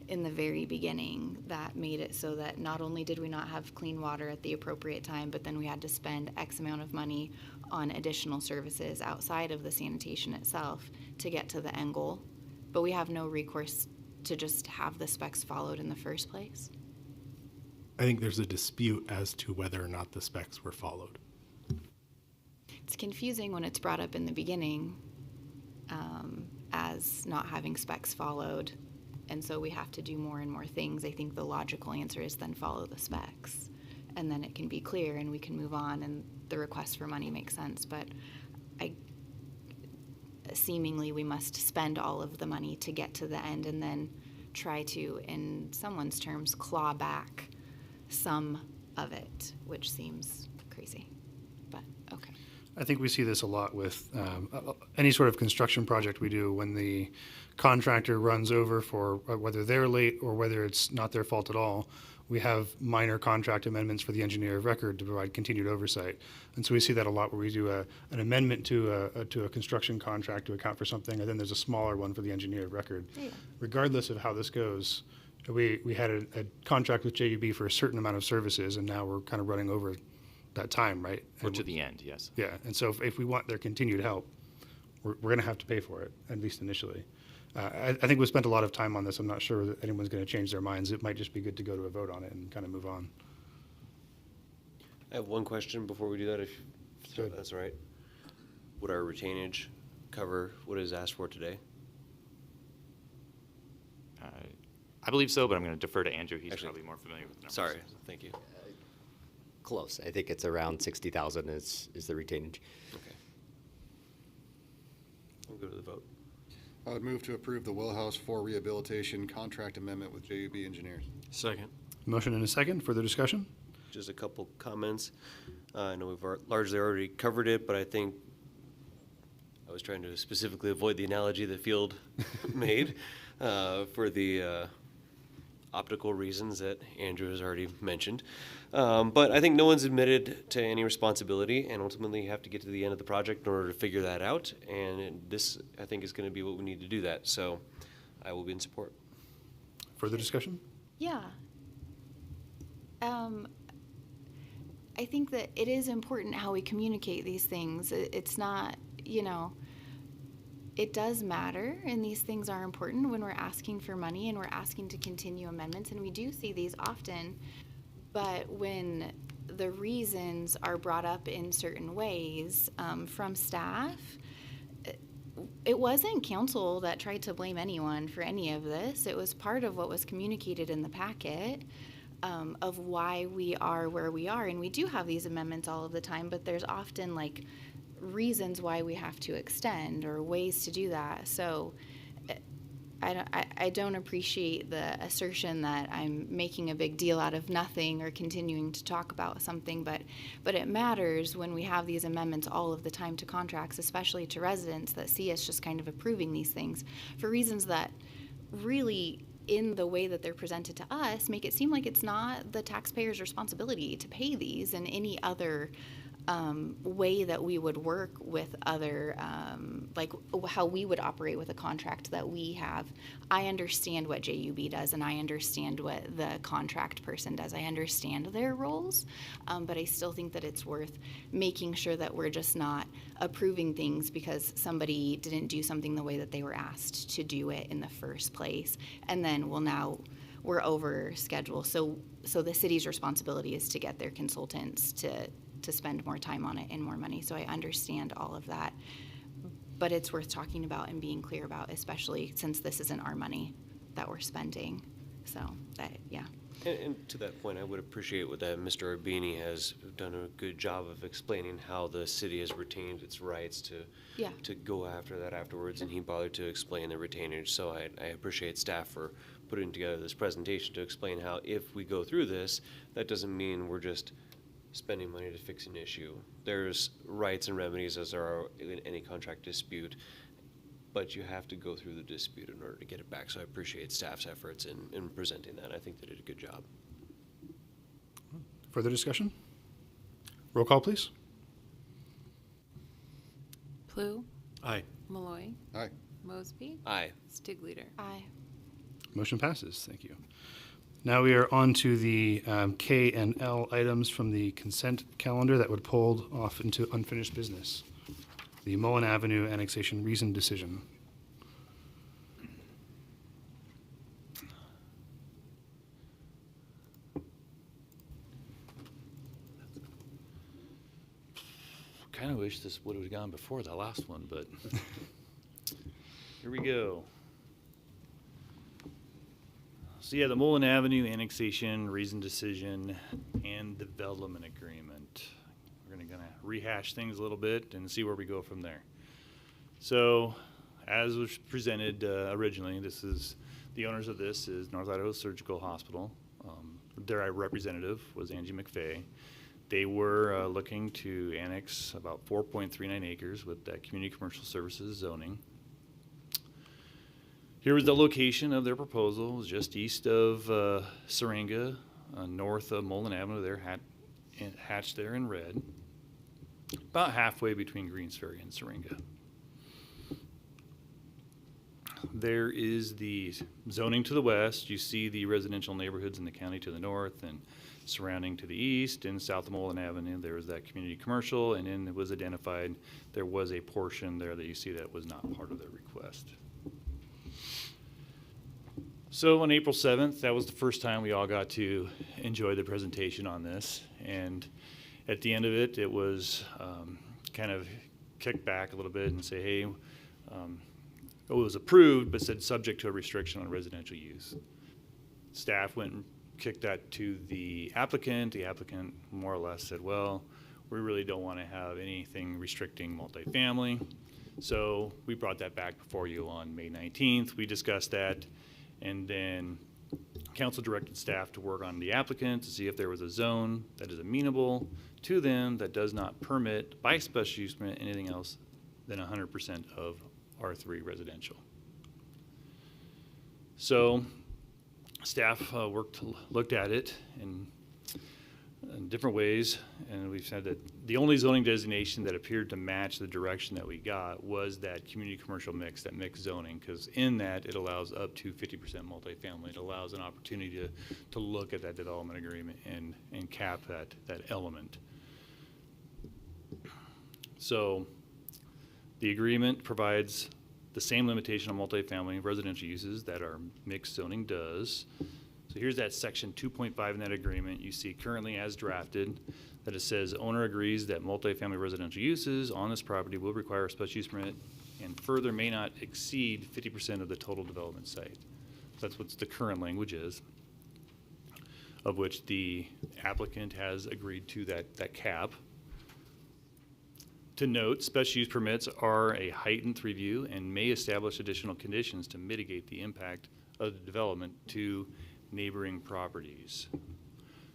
in the very beginning. That made it so that not only did we not have clean water at the appropriate time, but then we had to spend X amount of money on additional services outside of the sanitation itself to get to the end goal. But we have no recourse to just have the specs followed in the first place. I think there's a dispute as to whether or not the specs were followed. It's confusing when it's brought up in the beginning as not having specs followed, and so we have to do more and more things. I think the logical answer is then follow the specs, and then it can be clear and we can move on and the request for money makes sense. But seemingly we must spend all of the money to get to the end and then try to, in someone's terms, claw back some of it, which seems crazy, but okay. I think we see this a lot with any sort of construction project we do when the contractor runs over for whether they're late or whether it's not their fault at all. We have minor contract amendments for the engineer of record to provide continued oversight. And so we see that a lot where we do an amendment to a construction contract to account for something, and then there's a smaller one for the engineer of record. Yeah. Regardless of how this goes, we had a contract with JUB for a certain amount of services, and now we're kind of running over that time, right? Or And to the end, yes. yeah, and so if we want their continued help, we're going to have to pay for it, at least initially. I think we spent a lot of time on this. I'm not sure that anyone's going to change their minds. It might just be good to go to a vote on it and kind of move on. I have one question before we do that, if Sure. that's all right. Would our retainage cover what is asked for today? I believe so, but I'm going to defer to Andrew. He's Actually, probably more familiar with the numbers. Sorry, thank you. Close. I think it's around 60,000 is the retainage. Okay. We'll go to the vote. I would move to approve the Wellhouse 4 Rehabilitation Contract Amendment with JUB Engineers. Second. Motion and a second. Further discussion? Just a couple comments. I know we've largely already covered it, but I think I was trying to specifically avoid the analogy that Field made for the optical reasons that Andrew has already mentioned. But I think no one's admitted to any responsibility, and ultimately you have to get to the end of the project in order to figure that out. And this, I think, is going to be what we need to do that. So I will be in support. Further discussion? Yeah. I think that it is important how we communicate these things. It's not, it does matter, and these things are important when we're asking for money and we're asking to continue amendments, and we do see these often. But when the reasons are brought up in certain ways from staff, it wasn't council that tried to blame anyone for any of this. It was part of what was communicated in the packet of why we are where we are. And we do have these amendments all of the time, but there's often reasons why we have to extend or ways to do that. So I don't appreciate the assertion that I'm making a big deal out of nothing or continuing to talk about something, but it matters when we have these amendments all of the time to contracts, especially to residents that see us just kind of approving these things for reasons that really, in the way that they're presented to us, make it seem like it's not the taxpayer's responsibility to pay these in any other way that we would work with other, like how we would operate with a contract that we have. I understand what JUB does, and I understand what the contract person does. I understand their roles, but I still think that it's worth making sure that we're just not approving things because somebody didn't do something the way that they were asked to do it in the first place, and then we're over schedule. So the city's responsibility is to get their consultants to spend more time on it and more money. So I understand all of that. But it's worth talking about and being clear about, especially since this isn't our money that we're spending. So that, yeah. And to that point, I would appreciate that Mr. Arbini has done a good job of explaining how the city has retained its rights to go after that afterwards, and he bothered to explain the retainage. So I appreciate staff for putting together this presentation to explain how if we go through this, that doesn't mean we're just spending money to fix an issue. There's rights and remedies as there are in any contract dispute, but you have to go through the dispute in order to get it back. So I appreciate staff's efforts in presenting that. I think they did a good job. Further discussion? Roll call, please. Plou, Aye. Malloy, Aye. Mosby, Aye. Stigleader. Aye. Motion passes. Thank you. Now we are on to the K and L items from the consent calendar that would pull off into unfinished business. The Mullan Avenue annexation reasoned decision. Kind of wish this would have gone before the last one, but here we go. So yeah, the Mullan Avenue annexation, reasoned decision, and development agreement. We're gonna rehash things a little bit and see where we go from there. So, as was presented originally, the owners of this is North Idaho Surgical Hospital. Their representative was Angie McFay. They were looking to annex about 4.39 acres with that community commercial services zoning. Here was the location of their proposal. It was just east of Syringa, north of Mullan Avenue. They're hatched there in red, about halfway between Greens Ferry and Syringa. There is the zoning to the west. You see the residential neighborhoods in the county to the north, and surrounding to the east and south of Mullan Avenue, there was that community commercial, and then it was identified there was a portion there that you see that was not part of their request. So on April 7th, that was the first time we all got to enjoy the presentation on this. And at the end of it, it was kind of kicked back a little bit and say, hey, it was approved, but said subject to a restriction on residential use. Staff went and kicked that to the applicant. The applicant more or less said, well, we really don't want to have anything restricting multifamily. So we brought that back before you on May 19th. We discussed that. And then council directed staff to work on the applicant to see if there was a zone that is amenable to them that does not permit by special use permit anything else than 100% of R3 residential. So staff looked at it in different ways, and we've said that the only zoning designation that appeared to match the direction that we got was that community commercial mix, that mixed zoning, because in that it allows up to 50% multifamily. It allows an opportunity to look at that development agreement and cap that element. So the agreement provides the same limitation on multifamily residential uses that our mixed zoning does. So here's that section 2.5 in that agreement. You see currently as drafted that it says owner agrees that multifamily residential uses on this property will require a special use permit and further may not exceed 50% of the total development site. So that's what the current language is, of which the applicant has agreed to that cap. To note, special use permits are a heightened review and may establish additional conditions to mitigate the impact of the development to neighboring properties.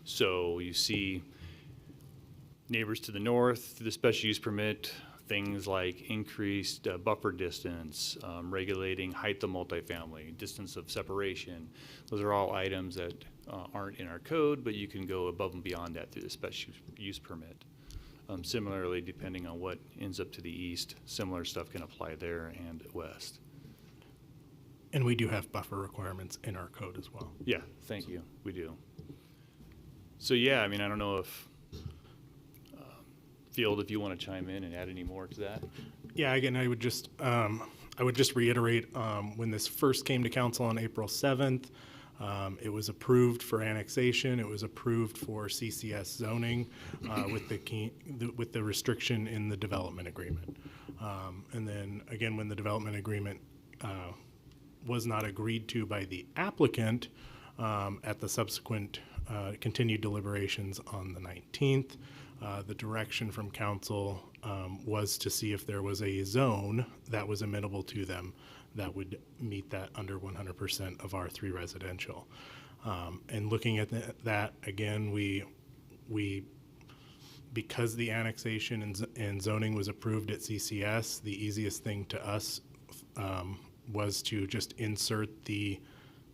So you see neighbors to the north, the special use permit, things like increased buffer distance, regulating height of multifamily, distance of separation. Those are all items that aren't in our code, but you can go above and beyond that through the special use permit. Similarly, depending on what ends up to the east, similar stuff can apply there and west. And we do have buffer requirements in our code as well. Yeah, thank you. We do. So yeah, I mean, I don't know if Field, if you want to chime in and add any more to that. Yeah, again, I would just reiterate when this first came to council on April 7th, It was approved for annexation. It was approved for CCS zoning with the restriction in the development agreement. And then again, when the development agreement was not agreed to by the applicant at the subsequent continued deliberations on the 19th, the direction from council was to see if there was a zone that was amenable to them that would meet that under 100% of R3 residential. And looking at that again, we because the annexation and zoning was approved at CCS, the easiest thing to us was to just insert the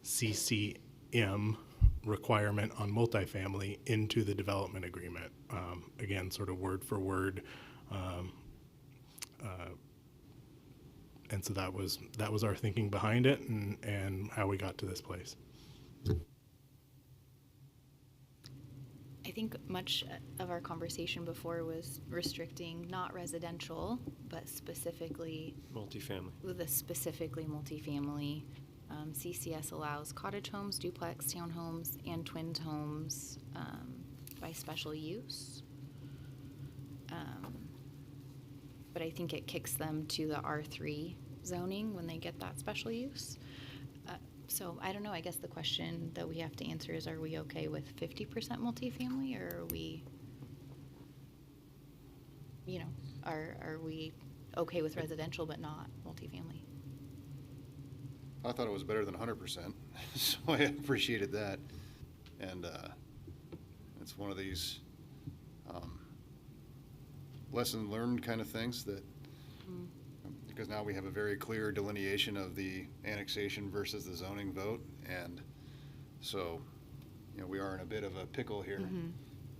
CCM requirement on multifamily into the development agreement. Again, sort of word for word. And so that was our thinking behind it and how we got to this place. I think much of our conversation before was restricting not residential, but specifically Multifamily. with a specifically multifamily. CCS allows cottage homes, duplex, townhomes, and twin homes by special use. But I think it kicks them to the R3 zoning when they get that special use. So I don't know, I guess the question that we have to answer is, are we okay with 50% multifamily, or are we, are we okay with residential but not multifamily? I thought it was better than 100%, so I appreciated that. And it's one of these lesson learned kind of things that, because now we have a very clear delineation of the annexation versus the zoning vote, and so, we are in a bit of a pickle here.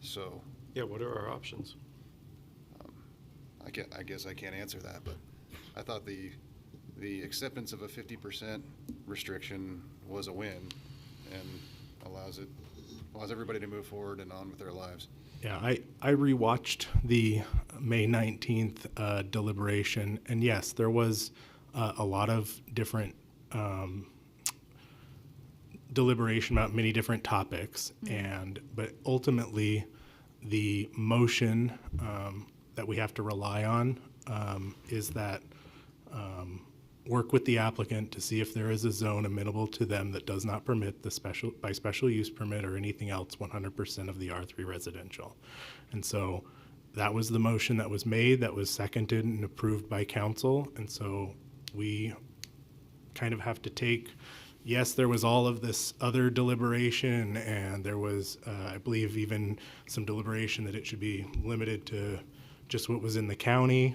So, Yeah, what are our options? I guess I can't answer that, but I thought the acceptance of a 50% restriction was a win and allows everybody to move forward and on with their lives. Yeah, I rewatched the May 19th deliberation, and yes, there was a lot of different deliberation about many different topics, but ultimately the motion that we have to rely on is that work with the applicant to see if there is a zone amenable to them that does not permit the special use permit or anything else 100% of the R3 residential. And so that was the motion that was made, that was seconded and approved by council. And so we kind of have to take, yes, there was all of this other deliberation, and there was, I believe, even some deliberation that it should be limited to just what was in the county.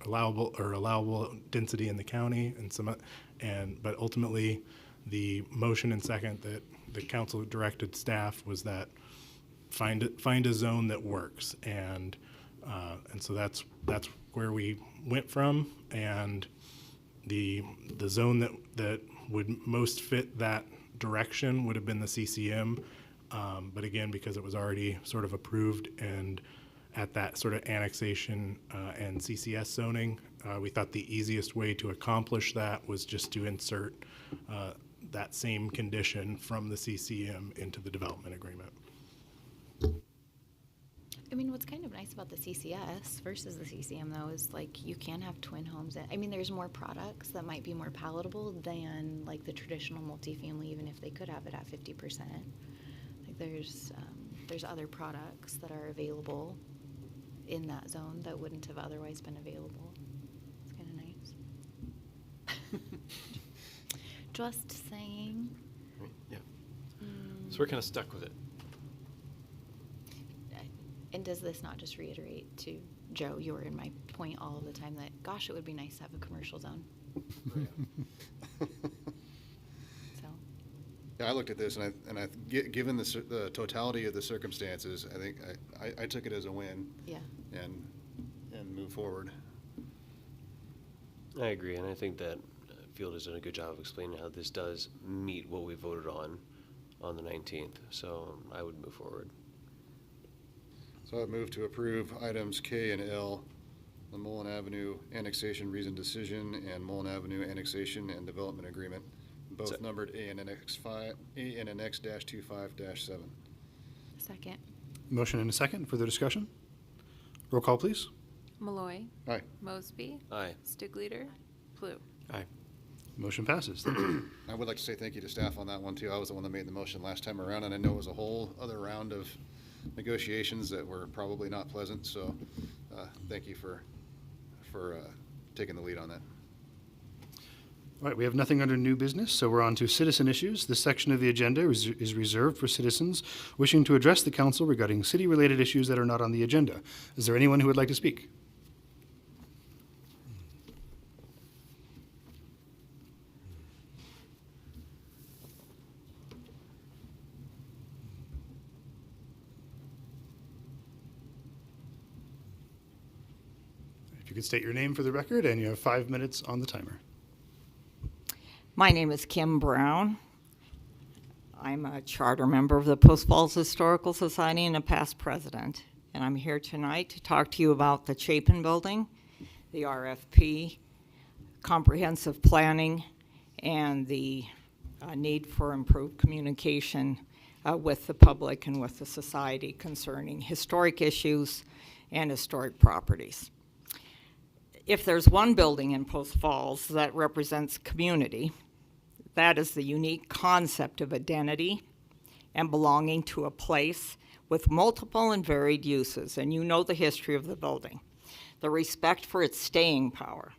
Allowable density in the county, but ultimately the motion and second that the council directed staff was that find a zone that works, and so that's where we went from, and the zone that would most fit that direction would have been the CCM, but again, because it was already sort of approved and at that sort of annexation and CCS zoning, we thought the easiest way to accomplish that was just to insert that same condition from the CCM into the development agreement. I mean, what's kind of nice about the CCS versus the CCM, though, is like you can have twin homes. I mean, there's more products that might be more palatable than like the traditional multifamily, even if they could have it at 50%. Like there's other products that are available in that zone that wouldn't have otherwise been available. It's kind of nice. Just saying. Right, yeah. So we're kind of stuck with it. And does this not just reiterate to Joe, you were in my point all of the time that, gosh, it would be nice to have a commercial zone. So. Yeah, I looked at this, and given the totality of the circumstances, I think I took it as a win. Yeah. And move forward. I agree, and I think that Field has done a good job of explaining how this does meet what we voted on the 19th. So I would move forward. So I move to approve items K and L, the Mullan Avenue annexation reasoned decision and Mullan Avenue annexation and development agreement both numbered ANNX-25-7. Second. Motion and a second. Further discussion? Roll call, please. Malloy. Aye. Mosby. Aye. Stigleader. Plue. Aye. Motion passes. Thank you. I would like to say thank you to staff on that one, too. I was the one that made the motion last time around, and I know it was a whole other round of negotiations that were probably not pleasant, so thank you for taking the lead on that. All right, we have nothing under new business, so we're on to citizen issues. This section of the agenda is reserved for citizens wishing to address the council regarding city-related issues that are not on the agenda. Is there anyone who would like to speak? If you could state your name for the record, and you have 5 minutes on the timer. My name is Kim Brown. I'm a charter member of the Post Falls Historical Society and a past president. And I'm here tonight to talk to you about the Chapin Building, the RFP, comprehensive planning, and the need for improved communication with the public and with the society concerning historic issues and historic properties. If there's one building in Post Falls that represents community, that is the unique concept of identity and belonging to a place with multiple and varied uses. And you know the history of the building, the respect for its staying power.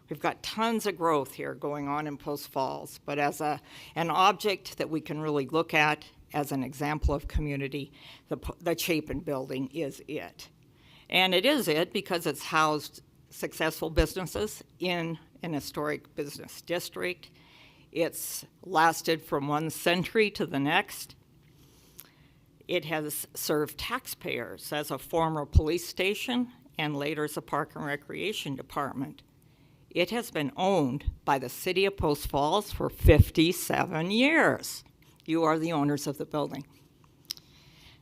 We've got tons of growth here going on in Post Falls, but as an object that we can really look at as an example of community, the Chapin Building is it. And it is it because it's housed successful businesses in an historic business district. It's lasted from one century to the next. It has served taxpayers as a former police station and later as a park and recreation department. It has been owned by the city of Post Falls for 57 years. You are the owners of the building.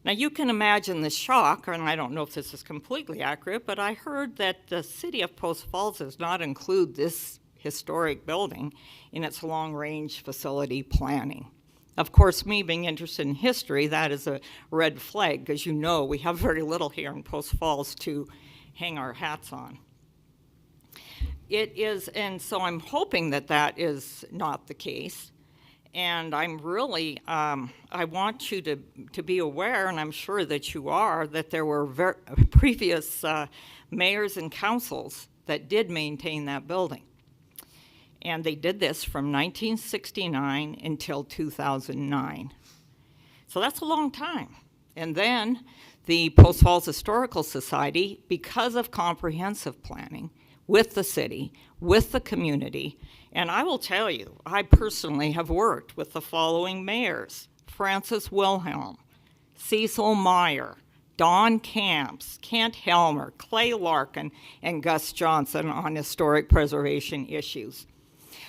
Now you can imagine the shock, and I don't know if this is completely accurate, but I heard that the city of Post Falls does not include this historic building in its long-range facility planning. Of course, me being interested in history, that is a red flag, because you know we have very little here in Post Falls to hang our hats on. It is, and so I'm hoping that that is not the case. And I'm really, I want you to be aware, and I'm sure that you are, that there were previous mayors and councils that did maintain that building. And they did this from 1969 until 2009. So that's a long time. And then the Post Falls Historical Society, because of comprehensive planning with the city, with the community, and I will tell you, I personally have worked with the following mayors: Francis Wilhelm, Cecil Meyer, Don Camps, Kent Helmer, Clay Larkin, and Gus Johnson on historic preservation issues.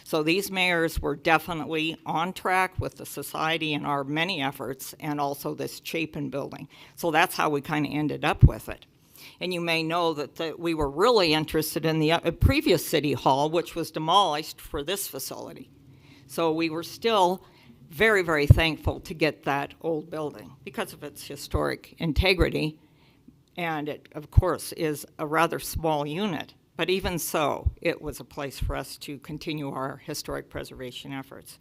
So these mayors were definitely on track with the society and our many efforts, and also this Chapin Building. So that's how we kind of ended up with it. And you may know that we were really interested in the previous city hall, which was demolished for this facility. So we were still very, very thankful to get that old building because of its historic integrity. And it, of course, is a rather small unit. But even so, it was a place for us to continue our historic preservation efforts.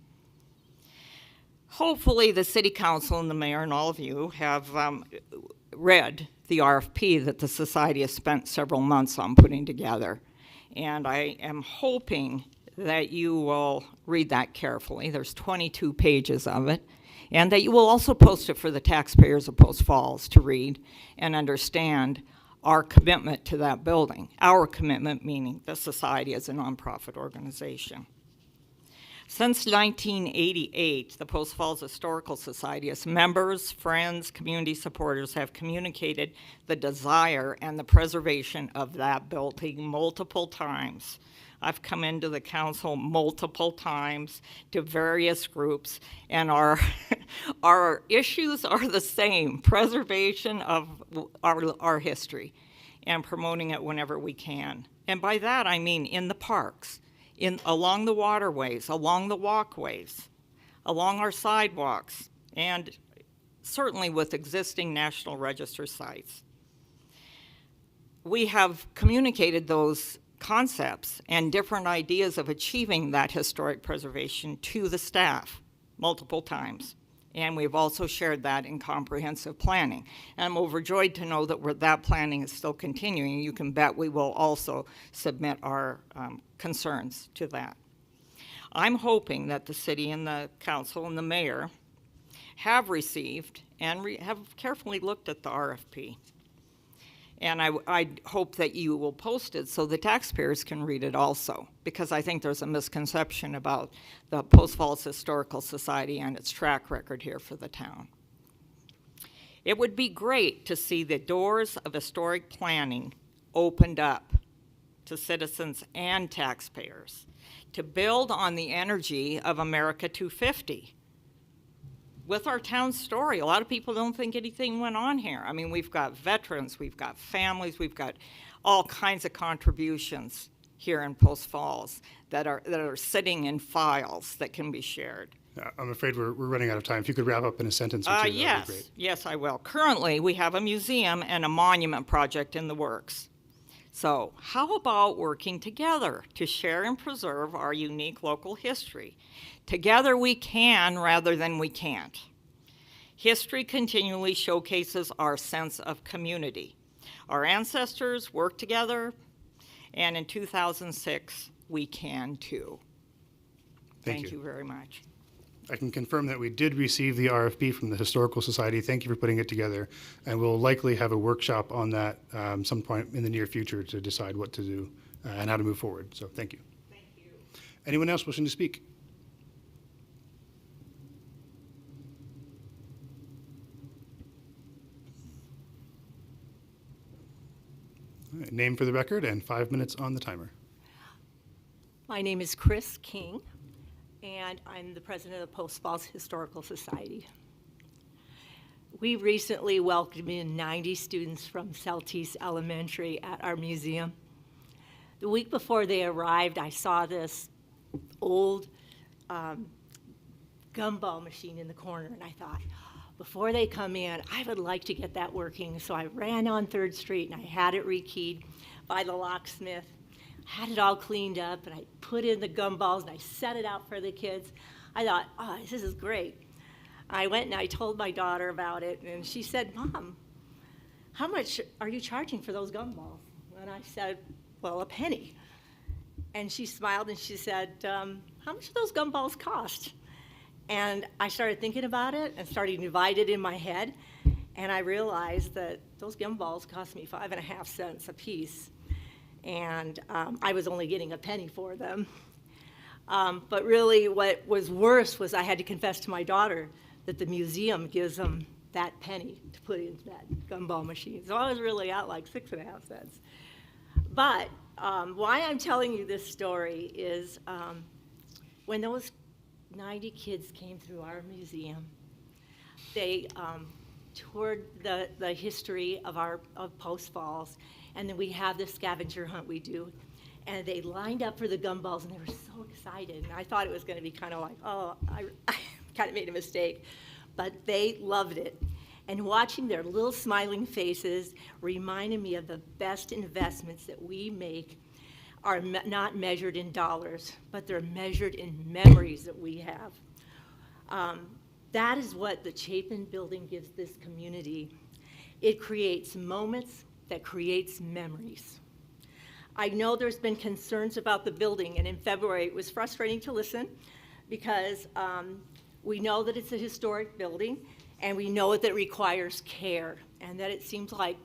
Hopefully the City Council and the Mayor and all of you have read the RFP that the Society has spent several months on putting together. And I am hoping that you will read that carefully. There's 22 pages of it. And that you will also post it for the taxpayers of Post Falls to read and understand our commitment to that building. Our commitment meaning the Society as a nonprofit organization. Since 1988, the Post Falls Historical Society, as members, friends, community supporters, have communicated the desire and the preservation of that building multiple times. I've come into the council multiple times to various groups, and our issues are the same: preservation of our history and promoting it whenever we can. And by that I mean in the parks, along the waterways, along the walkways, along our sidewalks, and certainly with existing National Register sites. We have communicated those concepts and different ideas of achieving that historic preservation to the staff multiple times. And we've also shared that in comprehensive planning. And I'm overjoyed to know that that planning is still continuing. You can bet we will also submit our concerns to that. I'm hoping that the city and the council and the mayor have received and have carefully looked at the RFP. And I hope that you will post it so the taxpayers can read it also, because I think there's a misconception about the Post Falls Historical Society and its track record here for the town. It would be great to see the doors of historic planning opened up to citizens and taxpayers to build on the energy of America 250. With our town story, a lot of people don't think anything went on here. I mean, we've got veterans, we've got families, we've got all kinds of contributions here in Post Falls that are sitting in files that can be shared. I'm afraid we're running out of time. If you could wrap up in a sentence or two, that would be great. Yes, I will. Currently, we have a museum and a monument project in the works. So how about working together to share and preserve our unique local history? Together we can rather than we can't. History continually showcases our sense of community. Our ancestors worked together, and in 2006, we can too. Thank you very much. I can confirm that we did receive the RFP from the Historical Society. Thank you for putting it together. And we'll likely have a workshop on that some point in the near future to decide what to do and how to move forward. So thank you. Thank you. Anyone else wishing to speak? All right, name for the record and 5 minutes on the timer. My name is Chris King, and I'm the president of the Post Falls Historical Society. We recently welcomed in 90 students from Celtice Elementary at our museum. The week before they arrived, I saw this old gumball machine in the corner, and I thought, before they come in, I would like to get that working. So I ran on 3rd Street, and I had it rekeyed by the locksmith. Had it all cleaned up, and I put in the gumballs, and I set it out for the kids. I thought, oh, this is great. I went and I told my daughter about it, and she said, Mom, how much are you charging for those gumballs? And I said, well, a penny. And she smiled, and she said, how much do those gumballs cost? And I started thinking about it and started to divide it in my head, and I realized that those gumballs cost me 5.5 cents a piece. And I was only getting a penny for them. But really what was worse was I had to confess to my daughter that the museum gives them that penny to put into that gumball machine. So I was really out like 6.5 cents. But why I'm telling you this story is when those 90 kids came through our museum, they toured the history of Post Falls. And then we have this scavenger hunt we do. And they lined up for the gumballs, and they were so excited. And I thought it was going to be kind of like, oh, I kind of made a mistake. But they loved it. And watching their little smiling faces reminded me of the best investments that we make are not measured in dollars, but they're measured in memories that we have. That is what the Chapin Building gives this community. It creates moments that creates memories. I know there's been concerns about the building, and in February it was frustrating to listen because we know that it's a historic building, and we know that it requires care, and that it seems like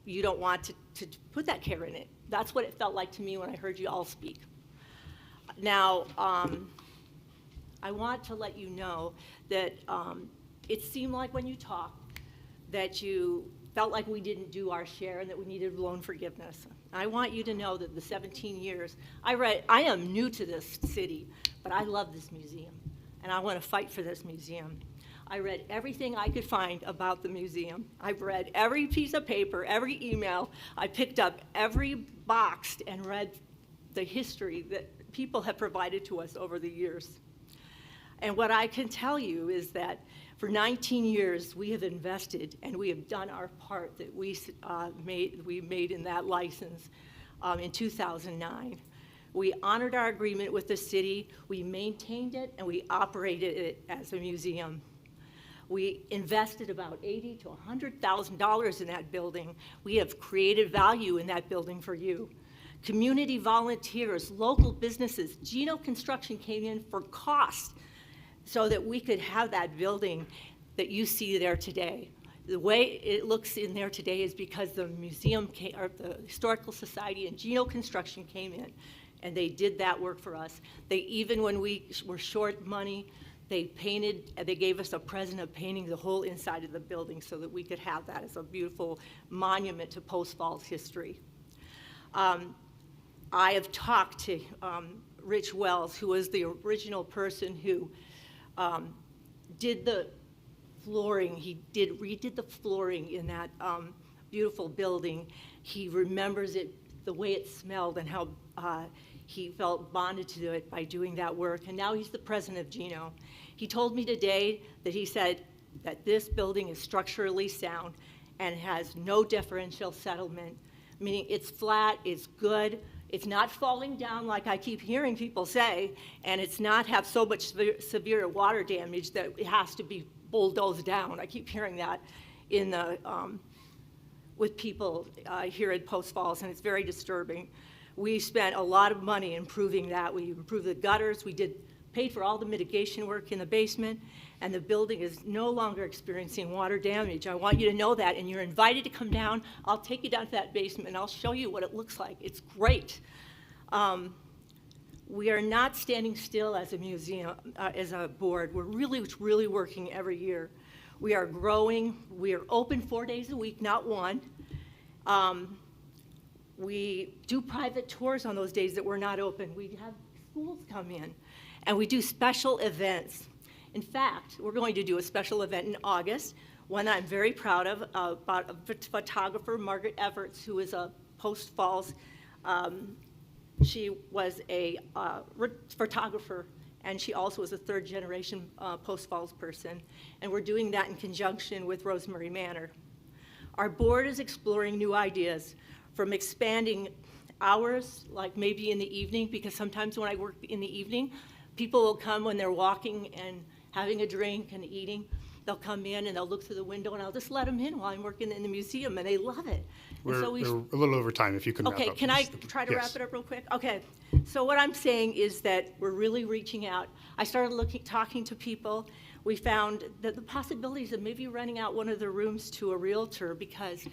you don't want to put that care in it. That's what it felt like to me when I heard you all speak. Now, I want to let you know that it seemed like when you talked that you felt like we didn't do our share and that we needed loan forgiveness. I want you to know that the 17 years, I am new to this city, but I love this museum, and I want to fight for this museum. I read everything I could find about the museum. I've read every piece of paper, every email. I picked up every box and read the history that people have provided to us over the years. And what I can tell you is that for 19 years, we have invested and we have done our part that we made in that license in 2009. We honored our agreement with the city, we maintained it, and we operated it as a museum. We invested about $80,000 to $100,000 in that building. We have created value in that building for you. Community volunteers, local businesses, Gino Construction came in for cost so that we could have that building that you see there today. The way it looks in there today is because the museum, or the Historical Society and Gino Construction came in, and they did that work for us. They, even when we were short money, they gave us a present of painting the whole inside of the building so that we could have that as a beautiful monument to Post Falls history. I have talked to Rich Wells, who was the original person who did the flooring. He redid the flooring in that beautiful building. He remembers it, the way it smelled, and how he felt bonded to it by doing that work. And now he's the president of Gino. He told me today that he said that this building is structurally sound and has no differential settlement, meaning it's flat, it's good, it's not falling down like I keep hearing people say, and it's not have so much severe water damage that it has to be bulldozed down. I keep hearing that in the, with people here at Post Falls, and it's very disturbing. We spent a lot of money improving that. We improved the gutters. We paid for all the mitigation work in the basement, and the building is no longer experiencing water damage. I want you to know that, and you're invited to come down. I'll take you down to that basement, and I'll show you what it looks like. It's great. We are not standing still as a museum, as a board. We're really working every year. We are growing. We are open 4 days a week, not one. We do private tours on those days that we're not open. We have schools come in, and we do special events. In fact, we're going to do a special event in August, one I'm very proud of, about a photographer, Margaret Everts, who is a Post Falls. She was a photographer, and she also was a third-generation Post Falls person. And we're doing that in conjunction with Rosemary Manor. Our board is exploring new ideas, from expanding hours, like maybe in the evening, because sometimes when I work in the evening, people will come when they're walking and having a drink and eating. They'll come in and they'll look through the window, and I'll just let them in while I'm working in the museum, and they love it. We're a little over time, if you can wrap up. Okay, can I please. try to Yes. wrap it up real quick? Okay, so what I'm saying is that we're really reaching out. I started talking to people. We found that the possibilities of maybe renting out one of the rooms to a realtor, because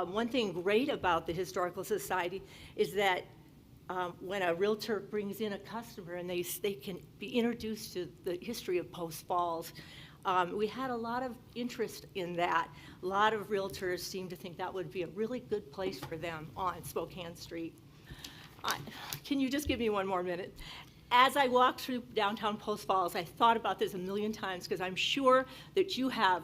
one thing great about the Historical Society is that when a realtor brings in a customer and they can be introduced to the history of Post Falls, we had a lot of interest in that. A lot of realtors seem to think that would be a really good place for them on Spokane Street. Can you just give me one more minute? As I walked through downtown Post Falls, I thought about this a million times, because I'm sure that you have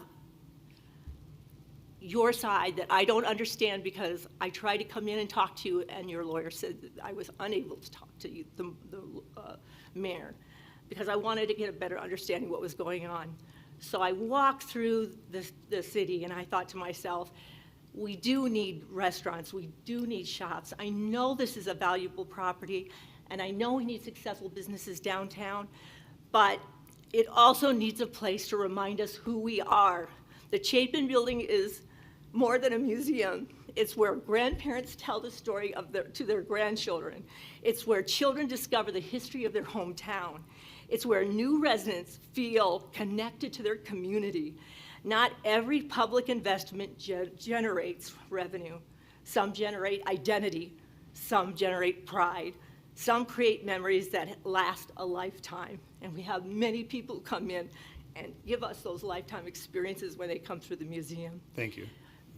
your side that I don't understand, because I tried to come in and talk to you, and your lawyer said that I was unable to talk to you, the mayor, because I wanted to get a better understanding of what was going on. So I walked through the city, and I thought to myself, we do need restaurants, we do need shops. I know this is a valuable property, and I know we need successful businesses downtown, but it also needs a place to remind us who we are. The Chapin Building is more than a museum. It's where grandparents tell the story to their grandchildren. It's where children discover the history of their hometown. It's where new residents feel connected to their community. Not every public investment generates revenue. Some generate identity. Some generate pride. Some create memories that last a lifetime. And we have many people who come in and give us those lifetime experiences when they come through the museum. Thank you.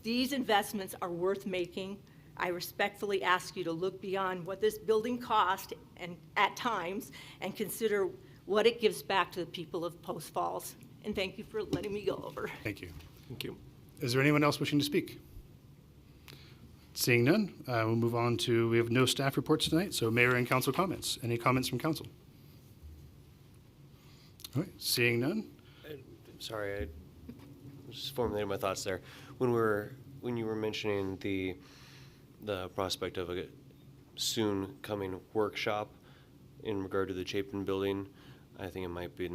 These investments are worth making. I respectfully ask you to look beyond what this building cost and at times, and consider what it gives back to the people of Post Falls. And thank you for letting me go over. Thank you. Thank you. Is there anyone else wishing to speak? Seeing none, we'll move on to, we have no staff reports tonight, so mayor and council comments. Any comments from council? All right, seeing none, Sorry, I was just formulating my thoughts there. When you were mentioning the prospect of a soon coming workshop in regard to the Chapin building, I think it might be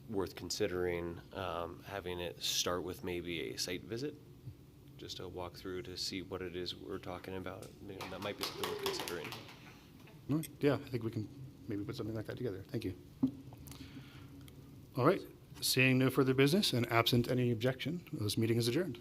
worth considering having it start with maybe a site visit, just a walk through to see what it is we're talking about. You know, that might be something worth considering. all right, yeah, I think we can maybe put something like that together. Thank you. All right, seeing no further business and absent any objection, this meeting is adjourned.